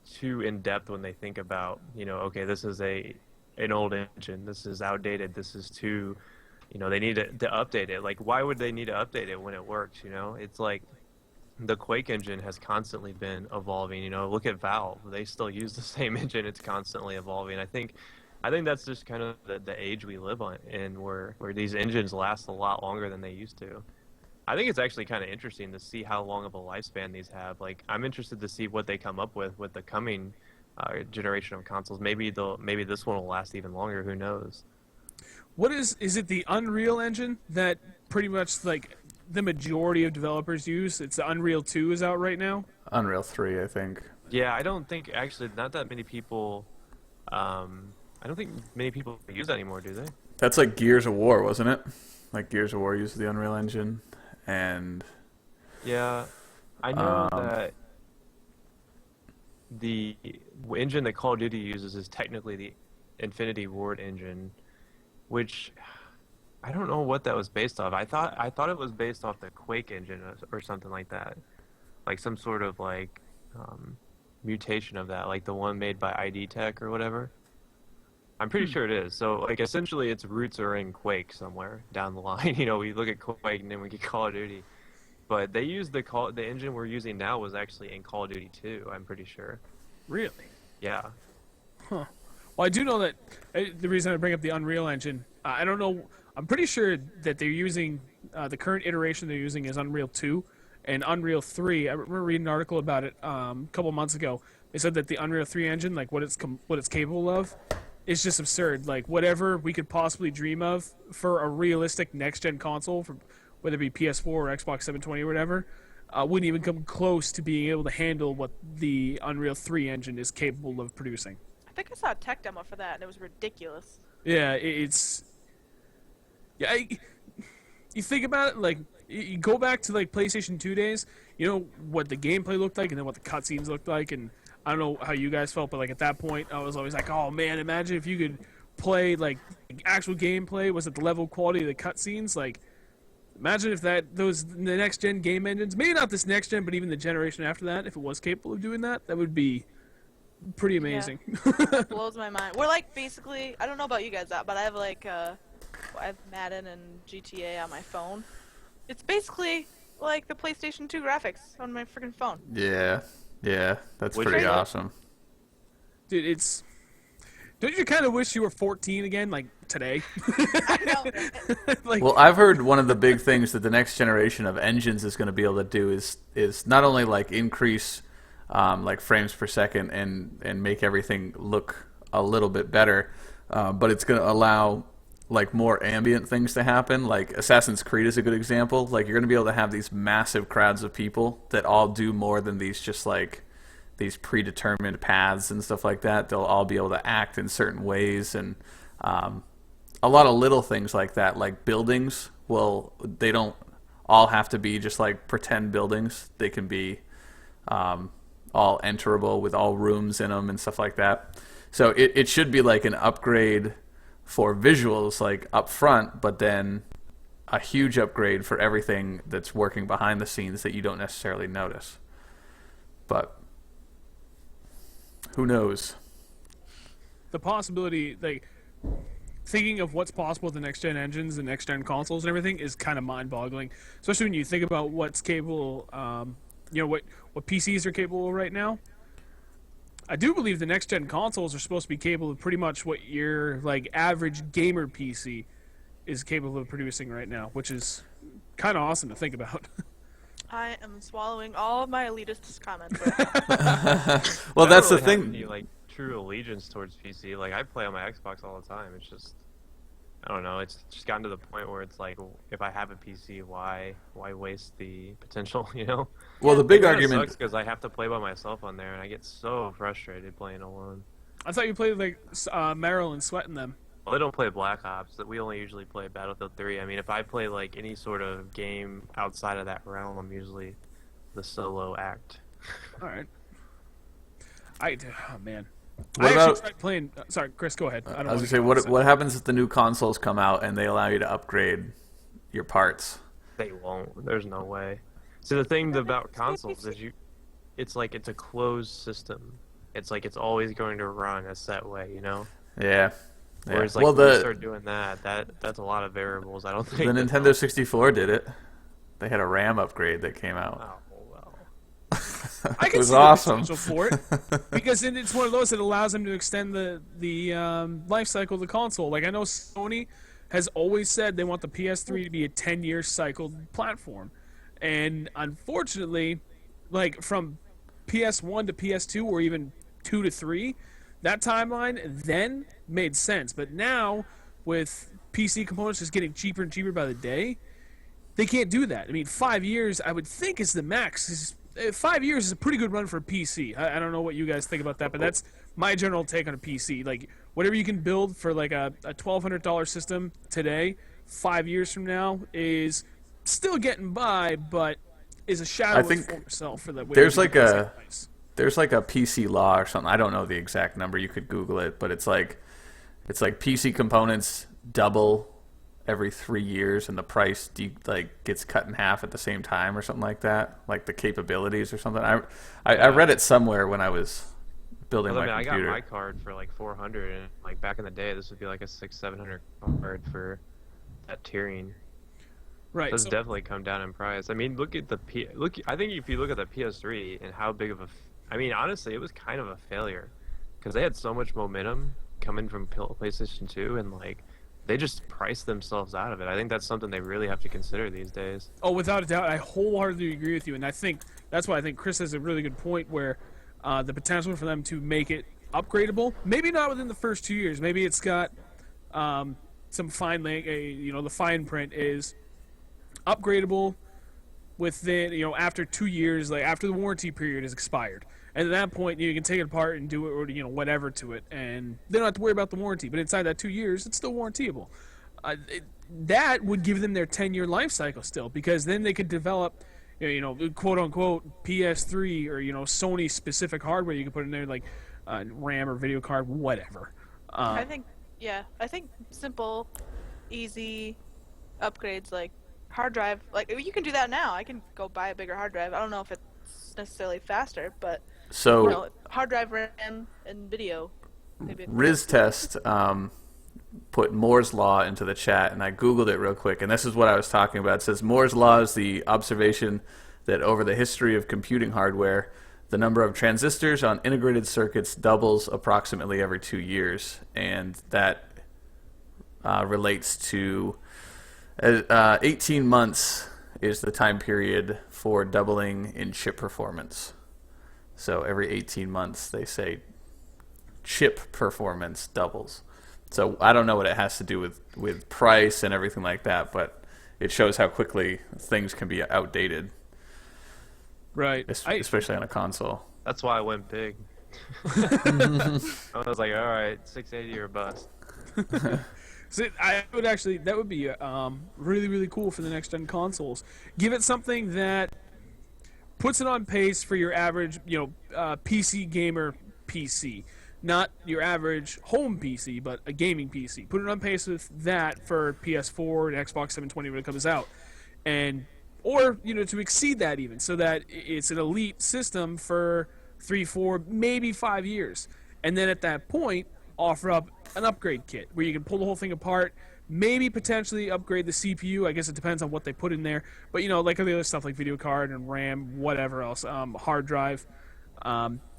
too in depth when they think about, okay, this is an old engine, this is outdated, this is too, they need to update it. Like, why would they need to update it when it works? It's like the Quake engine has constantly been evolving. Look at Valve, they still use the same engine, it's constantly evolving. I think that's just kind of the age we live on, and where these engines last a lot longer than they used to. I think it's actually kind of interesting to see how long of a lifespan these have. Like, I'm interested to see what they come up with the coming generation of consoles. Maybe this one will last even longer. Who knows? What is it the Unreal Engine that pretty much like the majority of developers use? It's the Unreal 2 is out right now. Unreal 3, I think. Yeah, I don't think actually not that many people. I don't think many people use that anymore, do they? That's like Gears of War, wasn't it? Like Gears of War uses the Unreal Engine, and yeah, I know that the engine that Call of Duty uses is technically the Infinity Ward engine, which I don't know what that was based off. I thought it was based off the Quake engine or something like that, like some sort of like mutation of that, like the one made by ID Tech or whatever. I'm pretty sure it is. So like essentially its roots are in Quake somewhere down the line. We look at Quake and then we get Call of Duty. But they use the engine we're using now was actually in Call of Duty 2, I'm pretty sure. Really? Yeah. Huh. Well, I do know that the reason I bring up the Unreal Engine, I don't know. I'm pretty sure that they're using the current iteration they're using is Unreal 2 and Unreal 3. I remember reading an article about it a couple months ago. They said that the Unreal 3 engine, like what it's capable of, is just absurd. Like whatever we could possibly dream of for a realistic next-gen console, whether it be PS4 or Xbox 720 or whatever, wouldn't even come close to being able to handle what the Unreal 3 engine is capable of producing. I think I saw a tech demo for that, and it was ridiculous. Yeah, it's... Yeah, you think about it, like, you go back to, like, PlayStation 2 days, what the gameplay looked like and then what the cutscenes looked like, and I don't know how you guys felt, but, like, at that point, I was always like, oh, man, imagine if you could play, like, actual gameplay was at the level of quality of the cutscenes, like... Imagine if the next gen game engines, maybe not this next gen, but even the generation after that, if it was capable of doing that, that would be pretty amazing. Yeah. It blows my mind. We're like basically, I don't know about you guys, but I have like I have Madden and GTA on my phone. It's basically like the PlayStation 2 graphics on my freaking phone. Yeah, that's pretty awesome. Dude, it's... Don't you kind of wish you were 14 again, like today? I know. Like, Well, I've heard one of the big things that the next generation of engines is going to be able to do is not only like increase like frames per second and make everything look a little bit better, but it's going to allow like more ambient things to happen. Like Assassin's Creed is a good example. Like you're going to be able to have these massive crowds of people that all do more than these just like these predetermined paths and stuff like that. They'll all be able to act in certain ways, and a lot of little things like that, like buildings. Well, they don't all have to be just like pretend buildings. They can be all enterable with all rooms in them and stuff like that. So it should be like an upgrade for visuals, like up front, but then a huge upgrade for everything that's working behind the scenes that you don't necessarily notice. But who knows? the possibility, like, thinking of what's possible with the next-gen engines and next-gen consoles and everything is kind of mind-boggling, especially when you think about what's capable, what PCs are capable of right now. I do believe the next-gen consoles are supposed to be capable of pretty much what your, like, average gamer PC is capable of producing right now, which is kind of awesome to think about. I am swallowing all of my elitist comments. Well, that's the have thing. any, like, true allegiance towards PC. Like, I play on my Xbox all the time. It's just, I don't know. It's just gotten to the point where it's like, if I have a PC, why waste the potential? You know. Well, the big argument because I have to play by myself on there, and I get so frustrated playing alone. I thought you played like Meryl and Sweat in them. Well, they don't play Black Ops. We only usually play Battlefield 3. I mean, if I play like any sort of game outside of that realm, I'm usually the solo act. All right. Oh man. What I about- actually tried playing. Sorry, Chris, go ahead. I was gonna say, what happens if the new consoles come out and they allow you to upgrade your parts? They won't. There's no way. So the thing about consoles is it's like it's a closed system. It's like it's always going to run a set way, you know. Yeah. Whereas like well, when you start doing that's a lot of variables. I don't think the Nintendo 64 did it. They had a RAM upgrade that came out. Oh well. I It can was see awesome. the potential for it because it's one of those that allows them to extend the life cycle of the console. Like I know Sony has always said they want the PS3 to be a 10-year cycled platform, and unfortunately, like from PS1 to PS2 or even 2 to 3, that timeline then made sense. But now with PC components just getting cheaper and cheaper by the day, they can't do that. I mean, 5 years I would think is the max. 5 years is a pretty good run for a PC. I don't know what you guys think about that, but that's my general take on a PC. Like, whatever you can build for like a $1,200 system today, 5 years from now is still getting by, but is a shadow of its former self for that. There's like a PC law or something. I don't know the exact number. You could Google it, but it's like PC components double every 3 years, and the price gets cut in half at the same time or something like that. Like the capabilities or something. I read it somewhere when I was building my computer. I got my card for like 400, and like back in the day, this would be like a 600-700 card for that tiering. Right. It's definitely come down in price. I mean, look at I think if you look at the PS3 and how big of I mean, honestly, it was kind of a failure because they had so much momentum coming from PlayStation 2, and like they just priced themselves out of it. I think that's something they really have to consider these days. Oh, without a doubt, I wholeheartedly agree with you, and I think that's why I think Chris has a really good point where the potential for them to make it upgradable, maybe not within the first 2 years. Maybe it's got some fine, the fine print is upgradable within, after 2 years, like after the warranty period is expired. And at that point, you can take it apart and do it, or whatever to it, and they don't have to worry about the warranty. But inside that 2 years, it's still warrantyable. That would give them their 10-year life cycle still, because then they could develop, quote unquote PS3 or Sony specific hardware you could put in there, like RAM or video card, whatever. I think simple, easy upgrades like hard drive, like you can do that now. I can go buy a bigger hard drive. I don't know if it's necessarily faster, but hard drive, RAM, and video. Maybe Riz Test put Moore's Law into the chat, and I Googled it real quick, and this is what I was talking about. It says Moore's Law is the observation that over the history of computing hardware, the number of transistors on integrated circuits doubles approximately every 2 years, and that relates to 18 months is the time period for doubling in chip performance. So every 18 months, they say chip performance doubles. So I don't know what it has to do with price and everything like that, but it shows how quickly things can be outdated. Right. Especially on a console. That's why I went big. I was like, all right, 680 or bust. So that would be really, really cool for the next gen consoles. Give it something that puts it on pace for your average, PC gamer PC. Not your average home PC, but a gaming PC. Put it on pace with that for PS4 and Xbox 720 when it comes out. Or to exceed that even, so that it's an elite system for 3, 4, maybe 5 years. And then at that point, offer up an upgrade kit where you can pull the whole thing apart, maybe potentially upgrade the CPU. I guess it depends on what they put in there. But, like the other stuff like video card and RAM, whatever else, hard drive.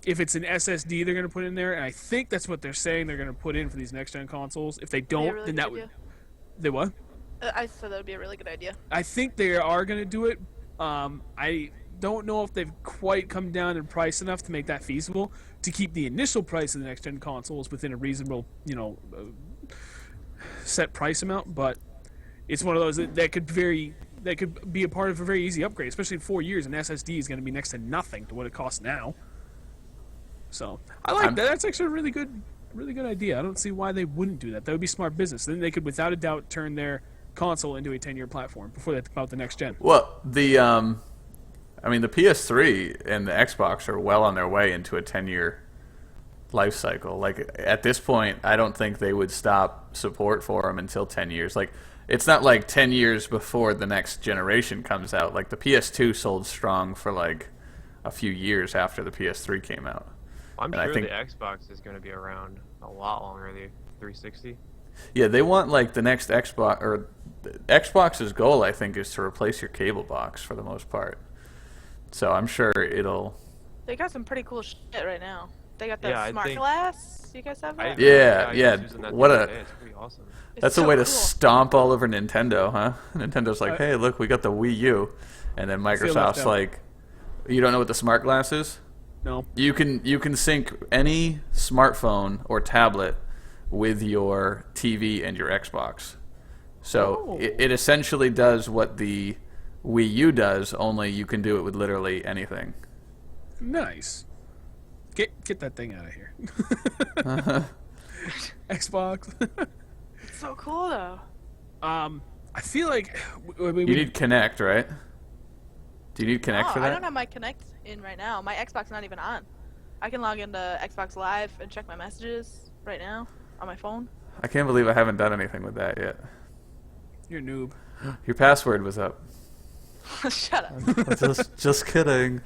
If it's an SSD they're going to put in there, and I think that's what they're saying they're going to put in for these next-gen consoles. If they don't, then that would... They what? I said that would be a really good idea. I think they are going to do it. I don't know if they've quite come down in price enough to make that feasible to keep the initial price of the next-gen consoles within a reasonable, set price amount, but it's one of those that could be a part of a very easy upgrade, especially in 4 years. An SSD is going to be next to nothing to what it costs now. So I like that. That's actually a really good idea. I don't see why they wouldn't do that. That would be smart business. Then they could, without a doubt, turn their console into a 10-year platform before they think about the next gen. Well, the PS3 and the Xbox are well on their way into a 10-year life cycle. Like, at this point, I don't think they would stop support for them until 10 years. Like, it's not like 10 years before the next generation comes out. Like, the PS2 sold strong for like a few years after the PS3 came out. I'm And sure I think, the Xbox is going to be around a lot longer than the 360. yeah, they want like the next Xbox, or Xbox's goal, I think, is to replace your cable box for the most part. So I'm sure it'll. They got some pretty cool shit right now. They got that Yeah, I smart think- glass. You guys have that? Yeah, I yeah. was using that What the a- other day. It's pretty awesome. That's It's a way so to cool. stomp all over Nintendo, huh? Nintendo's like, hey, look, we got the Wii U, and then left Microsoft's out. like, you don't know what the smart glass is? No. You can sync any smartphone or tablet with your TV and your Xbox. So Oh. it essentially does what the Wii U does, only you can do it with literally anything. Nice. Get that thing out of here. Xbox. It's so cool though. I feel like You need Kinect, right? Do you need Kinect Oh, for I that? don't have my Connect in right now. My Xbox not even on. I can log into Xbox Live and check my messages right now on my phone. I can't believe I haven't done anything with that yet. You're a noob. Your password was up. Shut up. just kidding.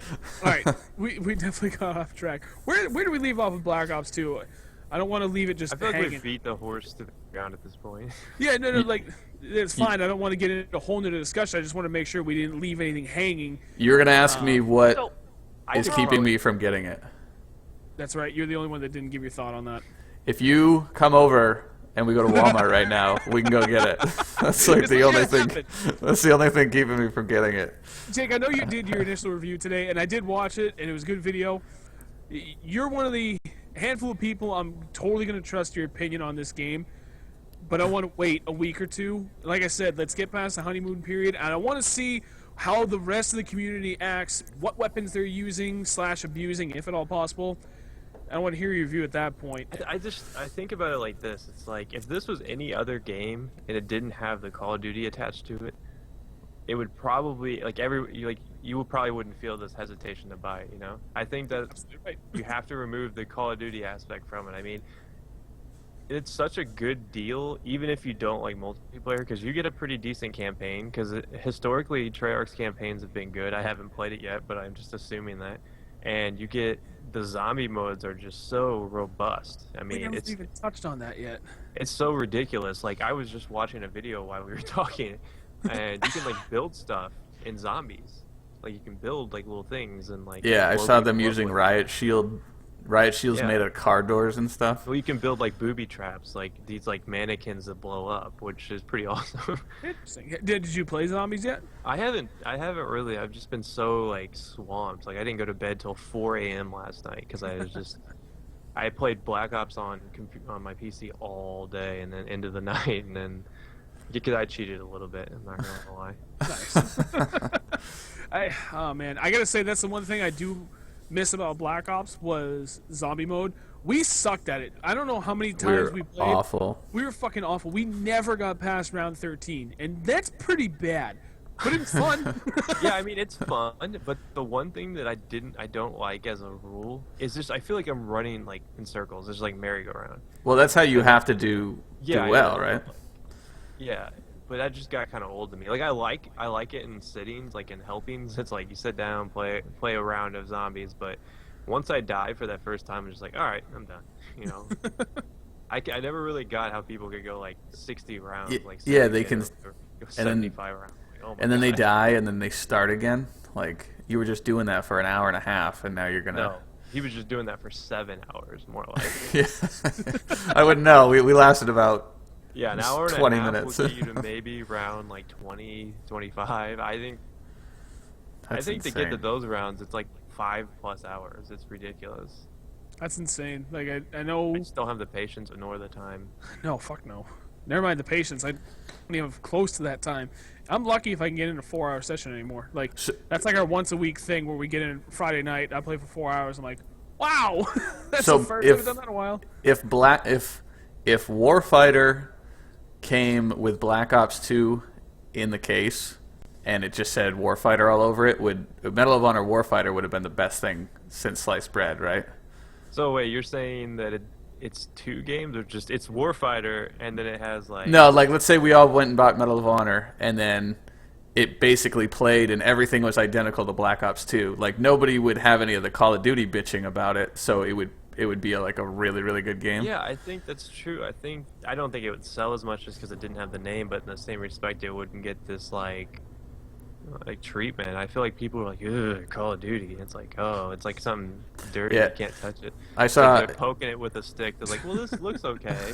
All right, we definitely got off track. Where do we leave off of Black Ops 2? I don't want to leave it just I feel like hanging. we beat the horse to the ground at this point. Yeah, no, like it's fine. I don't want to get into a whole new discussion. I just want to make sure we didn't leave anything hanging. You're gonna ask me what So, is keeping me from getting it. That's right. You're the only one that didn't give your thought on that. If you come over and we go to Walmart right now, we can go get it. That's like the only thing. That's the only thing keeping me from getting it. Jake, I know you did your initial review today, and I did watch it, and it was a good video. You're one of the handful of people I'm totally going to trust your opinion on this game, but I want to wait a week or two. Like I said, let's get past the honeymoon period, and I want to see how the rest of the community acts, what weapons they're using / abusing, if at all possible. I want to hear your view at that point. I think about it like this. It's like, if this was any other game and it didn't have the Call of Duty attached to it, it would probably, like, you probably wouldn't feel this hesitation to buy it, you know? I think that Absolutely right. you have to remove the Call of Duty aspect from it. I mean, it's such a good deal, even if you don't like multiplayer, because you get a pretty decent campaign, because historically, Treyarch's campaigns have been good. I haven't played it yet, but I'm just assuming that. And you get, the zombie modes are just so robust. I We mean, haven't it's even touched on that yet. it's so ridiculous. Like, I was just watching a video while we were talking, and you can like build stuff in zombies. Like, you can build like little things and like. Yeah, I blow saw them people up using with- Riot Shields Yeah. made out of car doors and stuff. Well, you can build like booby traps, like these like mannequins that blow up, which is pretty awesome. Interesting. Did you play zombies yet? I haven't really. I've just been so like swamped. Like, I didn't go to bed till 4 a.m. last night because I was just. I played Black Ops on my PC all day and then into the night, and then because I cheated a little bit. I'm not gonna lie. Nice. Oh man, I gotta say that's the one thing I do miss about Black Ops was zombie mode. We sucked at it. I don't know how many times we We're played. awful. We were fucking awful. We never got past round 13, and that's pretty bad. But it's fun. Yeah, I mean, it's fun, but the one thing that I don't like as a rule is just I feel like I'm running like in circles. It's like merry-go-round. Well, that's how you have to do I well, know. right? Yeah, but that just got kind of old to me. Like, I like it in sittings, like in helpings. It's like you sit down, play a round of zombies, but once I die for that first time, I'm just like, all right, I'm done. You know, I never really got how people could go like 60 rounds, like yeah, 70 they can- or go and then- 75 rounds. Like, oh my And then they God. die, and then they start again. Like, you were just doing that for an hour and a half, and now you're gonna. No, he was just doing that for 7 hours, more like. Yeah. I wouldn't know. We lasted about. Yeah, an Just hour and 20 a half minutes. will get you to maybe round like 20, 25. I think That's to get to insane. those rounds, it's like 5+ hours. It's ridiculous. That's insane. Like I know. I just don't have the patience nor the time. No, fuck no. Never mind the patience. I don't even have close to that time. I'm lucky if I can get in a 4-hour session anymore. Like, that's like our once-a-week thing where we get in Friday night, I play for 4 hours, I'm like, wow! That's So the first time I've done that in a while. If Warfighter came with Black Ops 2 in the case, and it just said Warfighter all over it, would Medal of Honor Warfighter would have been the best thing since sliced bread, right? So wait, you're saying that it's 2 games, or just it's Warfighter, and then it has like... No, like let's say we all went and bought Medal of Honor, and then it basically played and everything was identical to Black Ops 2. Like nobody would have any of the Call of Duty bitching about it, so it would be like a really, really good game. Yeah, I think that's true. I don't think it would sell as much just because it didn't have the name, but in the same respect, it wouldn't get this like treatment. I feel like people are like, ugh, Call of Duty. And it's like, oh, it's like something dirty. Yeah. You can't touch it. I saw like they're poking it with a stick. They're like, well, this looks okay.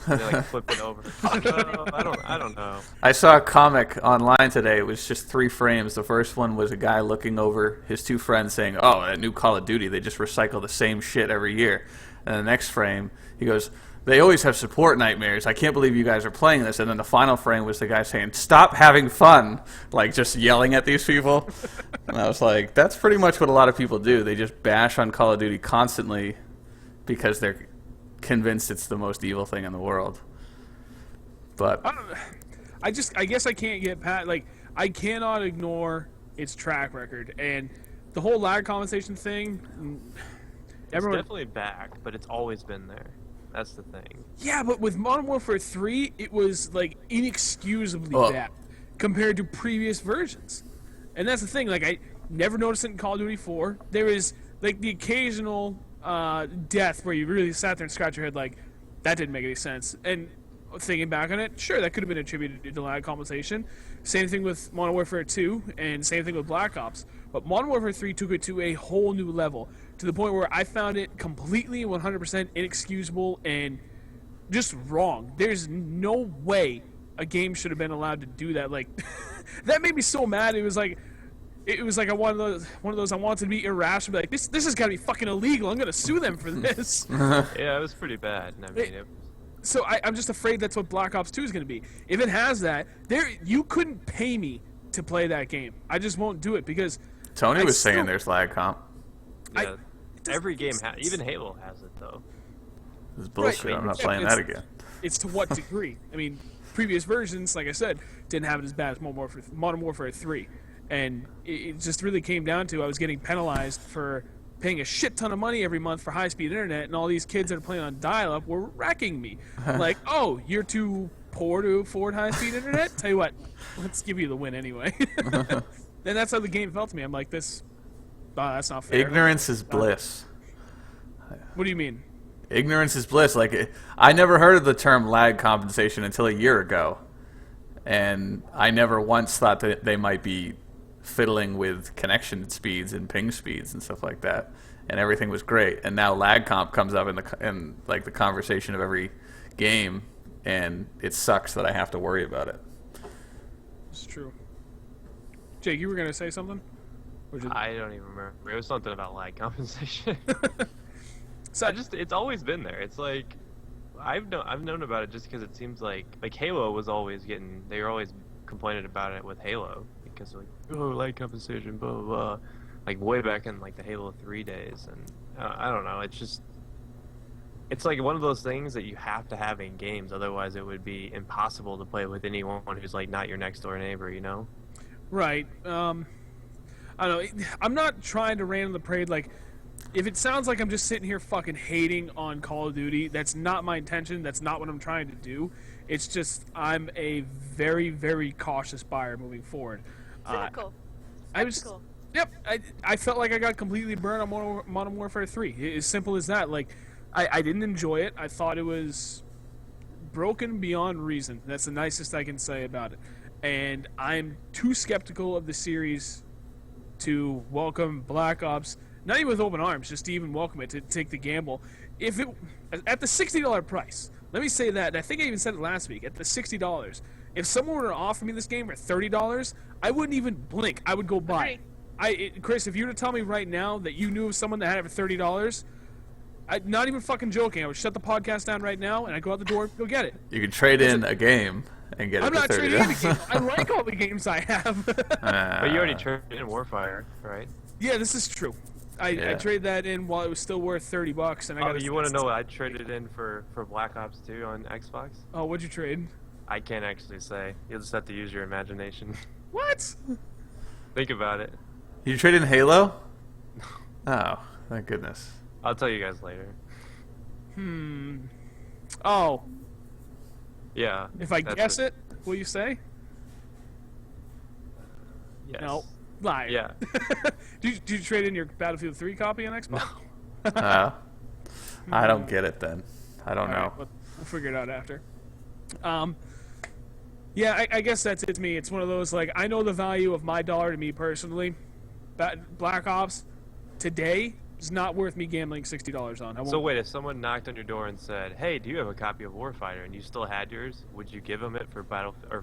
And they like flip it over. Oh, I don't know. I saw a comic online today. It was just 3 frames. The first one was a guy looking over his 2 friends saying, oh, that new Call of Duty, they just recycle the same shit every year. And the next frame, he goes, they always have support nightmares. I can't believe you guys are playing this. And then the final frame was the guy saying, stop having fun. Like, just yelling at these people. And I was like, that's pretty much what a lot of people do. They just bash on Call of Duty constantly because they're convinced it's the most evil thing in the world. But I guess I can't get past, like, I cannot ignore its track record. And the whole lag compensation thing, It's definitely back, but it's always been there. That's the thing. Yeah, but with Modern Warfare 3, it was, like, inexcusably bad compared to previous versions. And that's the thing, like, I never noticed it in Call of Duty 4. There is, like, the occasional death where you really sat there and scratched your head like, that didn't make any sense. And thinking back on it, sure, that could have been attributed to lag compensation. Same thing with Modern Warfare 2, and same thing with Black Ops. But Modern Warfare 3 took it to a whole new level, to the point where I found it completely 100% inexcusable and just wrong. There's no way a game should have been allowed to do that. Like, that made me so mad. It was like one of those I wanted to be irrational. Like, this has got to be fucking illegal. I'm gonna sue them for this. Yeah, it was pretty bad. I mean, So I'm just afraid that's what Black Ops 2 is going to be. If it has that, you couldn't pay me to play that game. I just won't do it because Tony was saying there's lag comp. yeah, every game even Halo has it though. It's bullshit. Right. I'm not playing that again. It's to what degree? I mean, previous versions, like I said, didn't have it as bad as Modern Warfare 3. And it just really came down to I was getting penalized for paying a shit ton of money every month for high-speed internet, and all these kids that are playing on dial-up were wrecking me. Like, oh, you're too poor to afford high-speed internet? Tell you what, let's give you the win anyway. And that's how the game felt to me. I'm like, that's not fair. Ignorance is bliss. What do you mean? Ignorance is bliss. Like, I never heard of the term lag compensation until a year ago. And I never once thought that they might be fiddling with connection speeds and ping speeds and stuff like that, and everything was great. And now lag comp comes up in like the conversation of every game, and it sucks that I have to worry about it. It's true. Jake, you were gonna say something? I don't even remember. It was something about lag compensation. So it's always been there. It's like I've known about it just because it seems like Halo was always they were always complaining about it with Halo. Because like, oh, lag compensation, blah, blah, blah. Like, way back in, like, the Halo 3 days. And, I don't know, it's like one of those things that you have to have in games, otherwise it would be impossible to play with anyone who's, like, not your next-door neighbor, you know? Right. I don't know. I'm not trying to rain on the parade, like, if it sounds like I'm just sitting here fucking hating on Call of Duty, that's not my intention, that's not what I'm trying to do. It's just, I'm a very, very cautious buyer moving forward. Cynical. I felt like I got completely burned on Modern Warfare 3. As simple as that. Like, I didn't enjoy it. I thought it was broken beyond reason. That's the nicest I can say about it. And I'm too skeptical of the series to welcome Black Ops, not even with open arms, just to even welcome it, to take the gamble. If it at the $60 price, let me say that, and I think I even said it last week, at the $60, if someone were to offer me this game for $30, I wouldn't even blink. I would go buy it. Chris, if you were to tell me right now that you knew of someone that had it for $30, I'm not even fucking joking. I would shut the podcast down right now, and I'd go out the door and go get it. You can trade in a game and get it I'm for not $30. trading in a game. I like all the games I have. But you already traded in Warfighter, right? Yeah, this is true. I traded that in while it was still worth $30, and I got. Oh, you want to know what I traded in for Black Ops 2 on Xbox? Oh, what'd you trade? I can't actually say. You'll just have to use your imagination. What? Think about it. You trade in Halo? Oh, thank goodness. I'll tell you guys later. Oh, Yeah. if I that's guess it, will you say? Yes. No. Lie. Yeah. Did you trade in your Battlefield 3 copy on Xbox? I don't get it then. I don't know. Alright, we'll figure it out after. Yeah, I guess that's it to me. It's one of those, like, I know the value of my dollar to me personally. Black Ops today is not worth me gambling $60 on. I won't. So wait, if someone knocked on your door and said, "Hey, do you have a copy of Warfighter?" and you still had yours, would you give them it for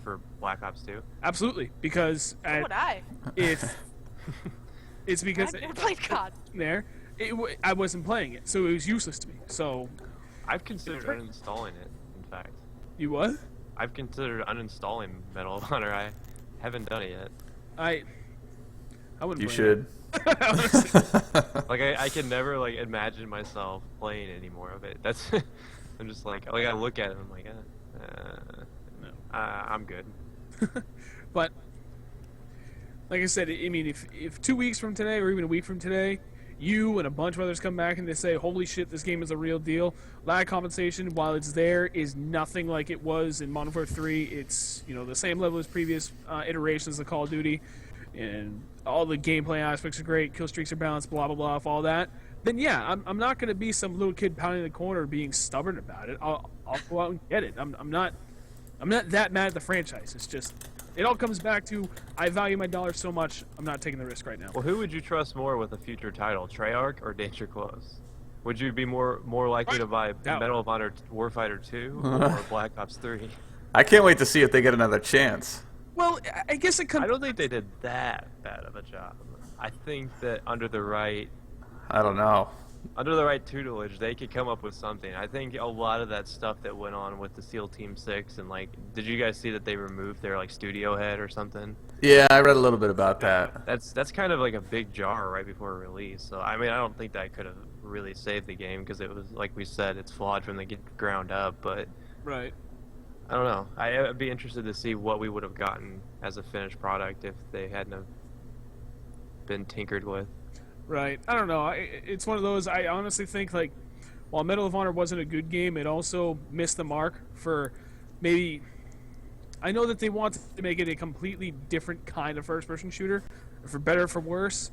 for Black Ops 2? Absolutely, because So would I. if it's because I played COD. I wasn't playing it, so it was useless to me. So I've considered uninstalling it. In fact, you what? I've considered uninstalling Medal of Honor. I haven't done it yet. I wouldn't. You play should. Like I can never like imagine myself playing any more of it. That's I'm just like I look at it and I'm like, No. I'm good. But like I said, I mean, if 2 weeks from today or even a week from today, you and a bunch of others come back and they say, "Holy shit, this game is a real deal," lag compensation, while it's there, is nothing like it was in Modern Warfare 3. It's the same level as previous iterations of Call of Duty, and all the gameplay aspects are great, kill streaks are balanced, blah blah blah, all that. Then yeah, I'm not going to be some little kid pounding the corner being stubborn about it. I'll go out and get it. I'm not that mad at the franchise. It's just it all comes back to I value my dollar so much. I'm not taking the risk right now. Well, who would you trust more with a future title, Treyarch or Danger Close? Would you be more likely to buy Doubt. Medal of Honor Warfighter 2 or Black Ops 3? I can't wait to see if they get another chance. Well, I guess it comes. I don't think they did that bad of a job. I think that under the right I don't know. tutelage, they could come up with something. I think a lot of that stuff that went on with the SEAL Team 6 and did you guys see that they removed their studio head or something? Yeah, I read a little bit about that. That's kind of like a big jar right before release. So I mean, I don't think that could have really saved the game because it was like we said, it's flawed from the ground up. But Right. I don't know. I'd be interested to see what we would have gotten as a finished product if they hadn't have been tinkered with. Right. I don't know. It's one of those. I honestly think while Medal of Honor wasn't a good game, it also missed the mark for maybe. I know that they wanted to make it a completely different kind of first-person shooter, for better or for worse.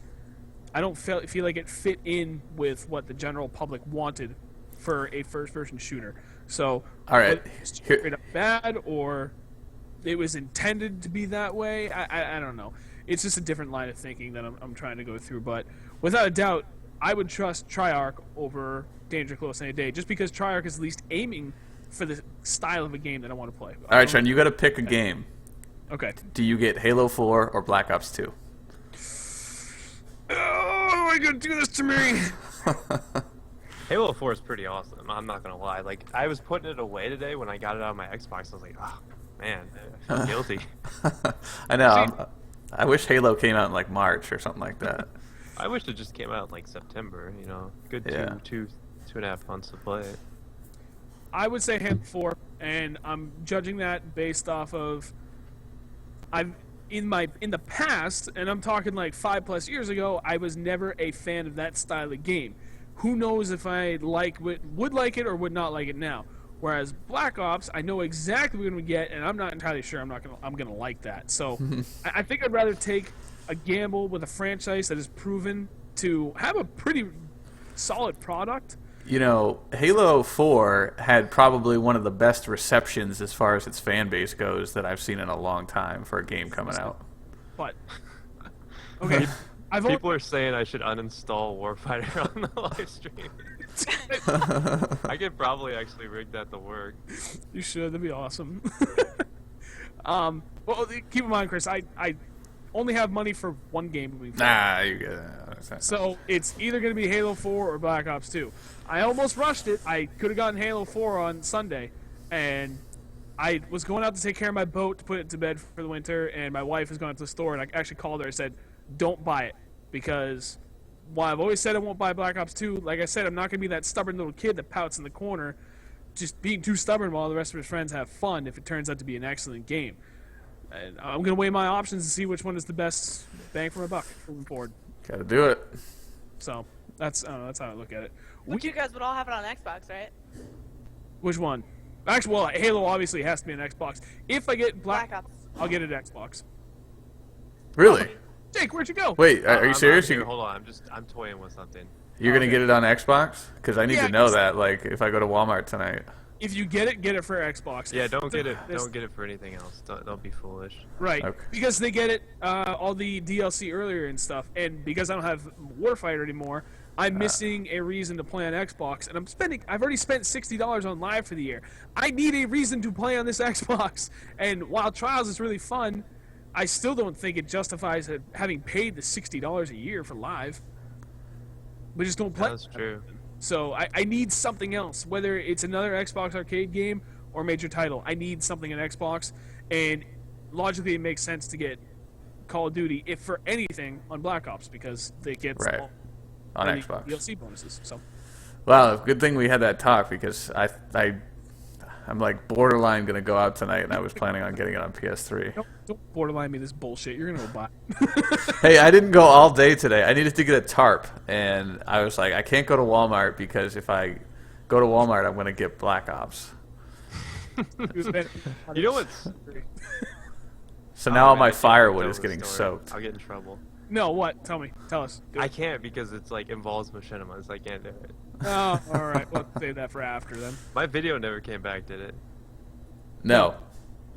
I don't feel like it fit in with what the general public wanted for a first-person shooter. So, All right, whether it's straight up bad or it was intended to be that way, I don't know. It's just a different line of thinking that I'm trying to go through. But without a doubt, I would trust Treyarch over Danger Close any day, just because Treyarch is at least aiming for the style of a game that I want to play. All right, Trent, you got to pick a game. Okay. Do you get Halo 4 or Black Ops 2? Oh, why are you gonna do this to me? Halo 4 is pretty awesome. I'm not gonna lie. I was putting it away today when I got it out of my Xbox. I was like, oh man, I feel guilty. I know. I wish Halo came out in March or something like that. I wish it just came out in September. Good Yeah. two and a half months to play it. I would say Halo 4, and I'm judging that based off of in the past, and I'm talking 5+ years ago, I was never a fan of that style of game. Who knows if I would like it or would not like it now. Whereas Black Ops, I know exactly what I'm going to get, and I'm not entirely sure I'm going to like that. So I think I'd rather take a gamble with a franchise that is proven to have a pretty solid product. Halo 4 had probably one of the best receptions as far as its fan base goes that I've seen in a long time for a game coming out. But okay, People are saying I should uninstall Warfighter on the live stream. I could probably actually rig that to work. You should. That'd be awesome. Well, keep in mind, Chris, I only have money for one game moving forward. Nah, you get it. So it's either going to be Halo 4 or Black Ops 2. I almost rushed it. I could have gotten Halo 4 on Sunday, and I was going out to take care of my boat to put it to bed for the winter, and my wife was going to the store, and I actually called her and said, don't buy it, because while I've always said I won't buy Black Ops 2, like I said, I'm not going to be that stubborn little kid that pouts in the corner, just being too stubborn while the rest of his friends have fun if it turns out to be an excellent game. And I'm going to weigh my options and see which one is the best bang for my buck moving forward. Gotta do it. So that's how I look at it. Which you guys would all have it on Xbox, right? Which one? Actually, well, Halo obviously has to be an Xbox. If I get Black Black Ops. I'll get it Xbox. Really? Jake, where'd you go? Wait, are you I'm serious? here. Hold on, I'm toying with something. You're gonna get it on Xbox? Because I need Yeah, to know 'cause- that. Like, if I go to Walmart tonight. If you get it for Xbox. Yeah, don't get it. This- Don't get it for anything else. Don't be foolish. Right, Okay. because they get it all the DLC earlier and stuff, and because I don't have Warfighter anymore, I'm missing a reason to play on Xbox, and I've already spent $60 on Live for the year. I need a reason to play on this Xbox, and while Trials is really fun, I still don't think it justifies having paid the $60 a year for Live. We just don't play. That's true. So I need something else, whether it's another Xbox arcade game or a major title. I need something on Xbox, and logically it makes sense to get Call of Duty, if for anything, on Black Ops, because they get Right. all On the Xbox. DLC bonuses. So Well, good thing we had that talk, because I'm like borderline gonna go out tonight, and I was planning on getting it on PS3. don't borderline me this bullshit. You're gonna go buy. Hey, I didn't go all day today. I needed to get a tarp, and I was like, I can't go to Walmart, because if I go to Walmart, I'm gonna get Black Ops. You know what's? So now all my I can't firewood tell is the getting story. soaked. I'll get in trouble. No, what? Tell me. Tell us. Do I it. can't because it's like involves machinimas. I can't do it. Oh, all right. We'll save that for after then. My video never came back, did it? No.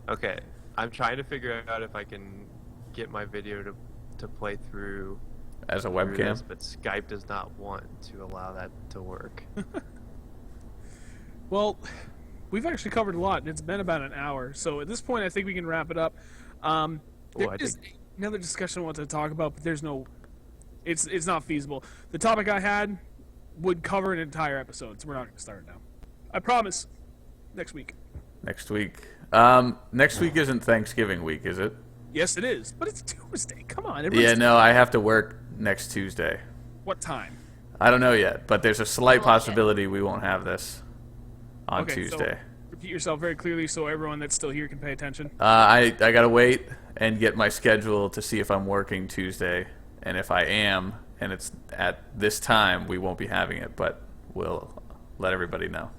Okay. I'm trying to figure out if I can get my video to play through As a through webcam. this, but Skype does not want to allow that to work. Well, we've actually covered a lot, and it's been about an hour. So at this point, I think we can wrap it up. There I is another discussion I want to talk about, but there's no. It's not feasible. The topic I had would cover an entire episode, so we're not going to start it now. I promise. Next week. Next week. Next week isn't Thanksgiving week, is it? Yes, it is, but it's Tuesday. Come on. Yeah, everybody's- no, I have to work next Tuesday. What time? I don't know yet, but there's a slight Oh, possibility we won't have this on Okay, so Tuesday. repeat yourself very clearly so everyone that's still here can pay attention. I gotta wait and get my schedule to see if I'm working Tuesday, and if I am, and it's at this time, we won't be having it, but we'll let everybody know.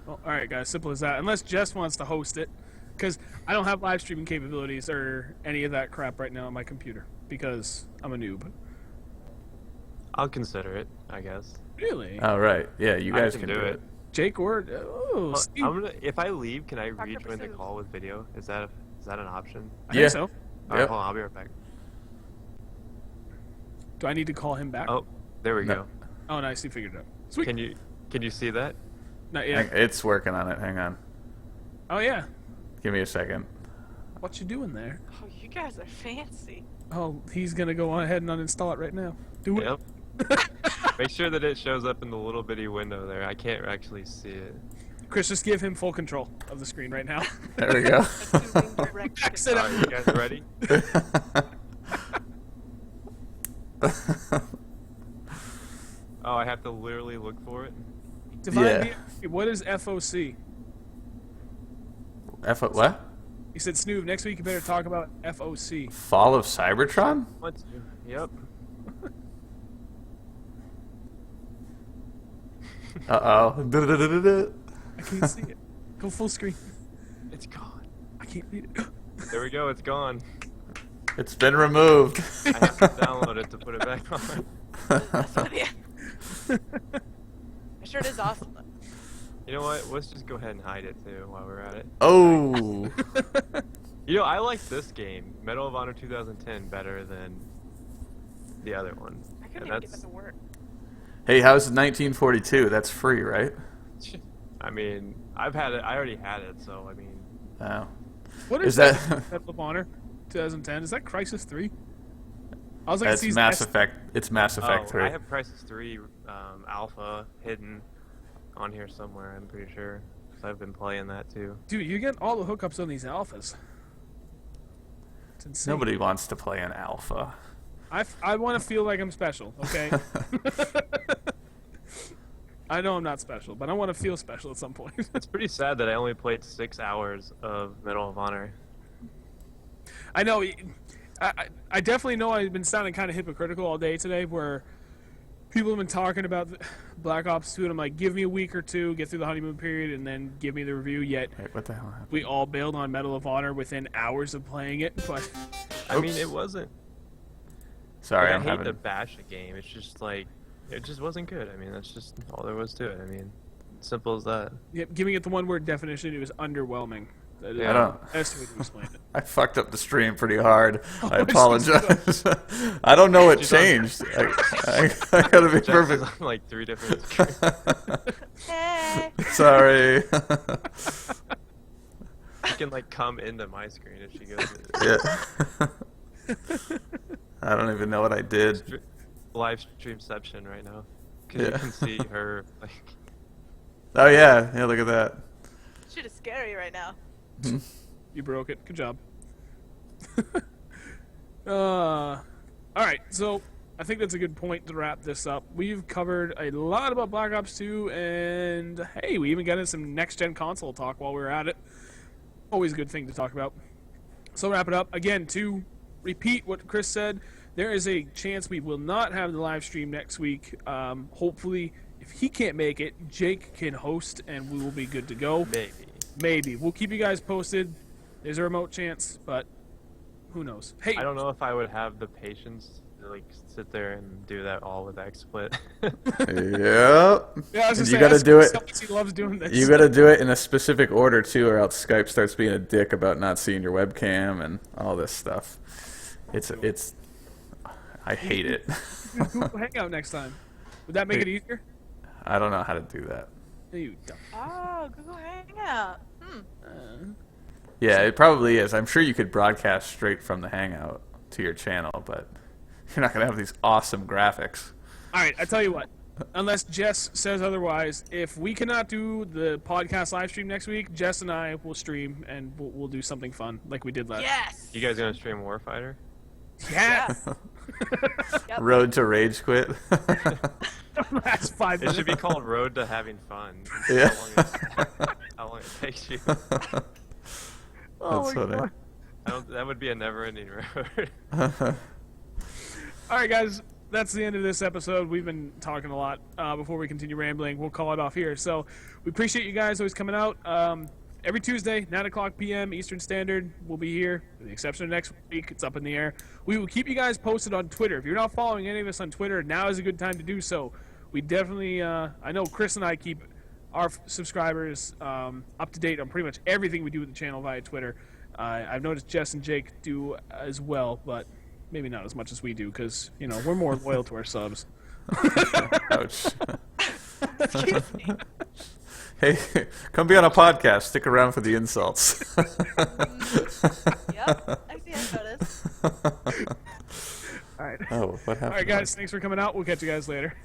Well, all right, guys. Simple as that. Unless Jess wants to host it, because I don't have live streaming capabilities or any of that crap right now on my computer because I'm a noob. I'll consider it, I guess. Really? All right, yeah, you I guys can can do do it. it. Jake or Steve? I'm gonna. If I leave, can I Dr. rejoin the Pursuit. call with video? Is that an option? I Yeah. think so. All right, Yep. hold on. I'll be right back. Do I need to call him back? Oh, there we No. go. Oh, nice. He figured it out. Sweet. Can you see that? Not yet. It's working on it. Hang on. Oh yeah. Give me a second. What you doing there? Oh, you guys are fancy. Oh, he's gonna go on ahead and uninstall it right now. Do it. Yep. Make sure that it shows up in the little bitty window there. I can't actually see it. Chris, just give him full control of the screen right now. There we go. Assuming direct Backs it All up. right, you guys ready? Oh, I have to literally look for it. Divine Yeah. Being- What is FOC? What? He said, Snoop, next week you better talk about FOC. Fall of Cybertron? Want to? Yep. Uh-oh. I can't see it. Go full screen. It's gone. I can't read it. There we go. It's gone. It's been removed. I have to download it to put it back on. Yeah. Sure, it is awesome. Though. You know what? Let's just go ahead and hide it too while we're at it. Oh. You know, I like this game, Medal of Honor 2010, better than the other one. I couldn't And even get that to work. Hey, how's 1942? That's free, right? I mean, I've had it. I already had it, so I mean, Oh. What Is is that- Medal of Honor? 2010. Is that Crisis 3? I was like, It's Mass Effect. It's Mass Effect 3. I have Crisis 3 Alpha hidden on here somewhere, I'm pretty sure. Because I've been playing that too. Dude, you get all the hookups on these alphas. It's insane. Nobody wants to play an alpha. I want to feel like I'm special, okay? I know I'm not special, but I want to feel special at some point. It's pretty sad that I only played 6 hours of Medal of Honor. I know. I definitely know I've been sounding kind of hypocritical all day today, where people have been talking about Black Ops 2, and I'm like, give me a week or two, get through the honeymoon period, and then give me the review. Yet, Wait, what the hell happened? we all bailed on Medal of Honor within hours of playing it. But I mean, it wasn't. Sorry, I I'm hate having. to bash a game. It's just like, it just wasn't good. I mean, that's just all there was to it. I mean, simple as that. yep, giving it the one-word definition, it was underwonderwing. That is I don't. the best way to explain it. I fucked up the stream pretty hard. I Oh, apologize. I don't know what changed. I gotta be Jess perfect. is on like 3 different screens. Hey. Sorry. She can like come into my screen if she goes. Yeah. I don't even know what I did. Live streamception right now. Because you Yeah. can see her like. Oh yeah, yeah. Look at that. Shit is scary right now. You broke it. Good job. All right, so I think that's a good point to wrap this up. We've covered a lot about Black Ops 2, and hey, we even got into some next-gen console talk while we were at it. Always a good thing to talk about. So wrap it up. Again, to repeat what Chris said, there is a chance we will not have the live stream next week. Hopefully, if he can't make it, Jake can host, and we will be good to go. Maybe. We'll keep you guys posted. There's a remote chance, but who knows? Hey, I don't know if I would have the patience to like sit there and do that all with XSplit. Yep. yeah, I was And just you saying, gotta that's do it. He loves doing this. You gotta do it in a specific order too, or else Skype starts being a dick about not seeing your webcam and all this stuff. It's. I hate it. Google Hangout next time. Would that make it easier? I don't know how to do that. You dumb. Oh, Google Hangout. Yeah, it probably is. I'm sure you could broadcast straight from the Hangout to your channel, but you're not gonna have these awesome graphics. All right, I tell you what. Unless Jess says otherwise, if we cannot do the podcast live stream next week, Jess and I will stream and we'll do something fun like we did last. Yes. You guys gonna stream Warfighter? Yes. Yep. Road to Rage Quit. Last 5 It minutes. should be called Road to Having Fun. Yeah. How long it takes you. Oh That's my funny. God. That would be a never-ending road. All right, guys, that's the end of this episode. We've been talking a lot. Before we continue rambling, we'll call it off here. So we appreciate you guys always coming out. Every Tuesday, 9 o'clock p.m. Eastern Standard, we'll be here. With the exception of next week, it's up in the air. We will keep you guys posted on Twitter. If you're not following any of us on Twitter, now is a good time to do so. We definitely, I know Chris and I keep our subscribers up to date on pretty much everything we do with the channel via Twitter. I've noticed Jess and Jake do as well, but maybe not as much as we do because, you know, we're more loyal to our subs. Ouch. Excuse me. Hey, come be on a podcast. Stick around for the insults. Yep. I see. I noticed. All right. Oh, what happened? All right, guys. Thanks for coming out. We'll catch you guys later.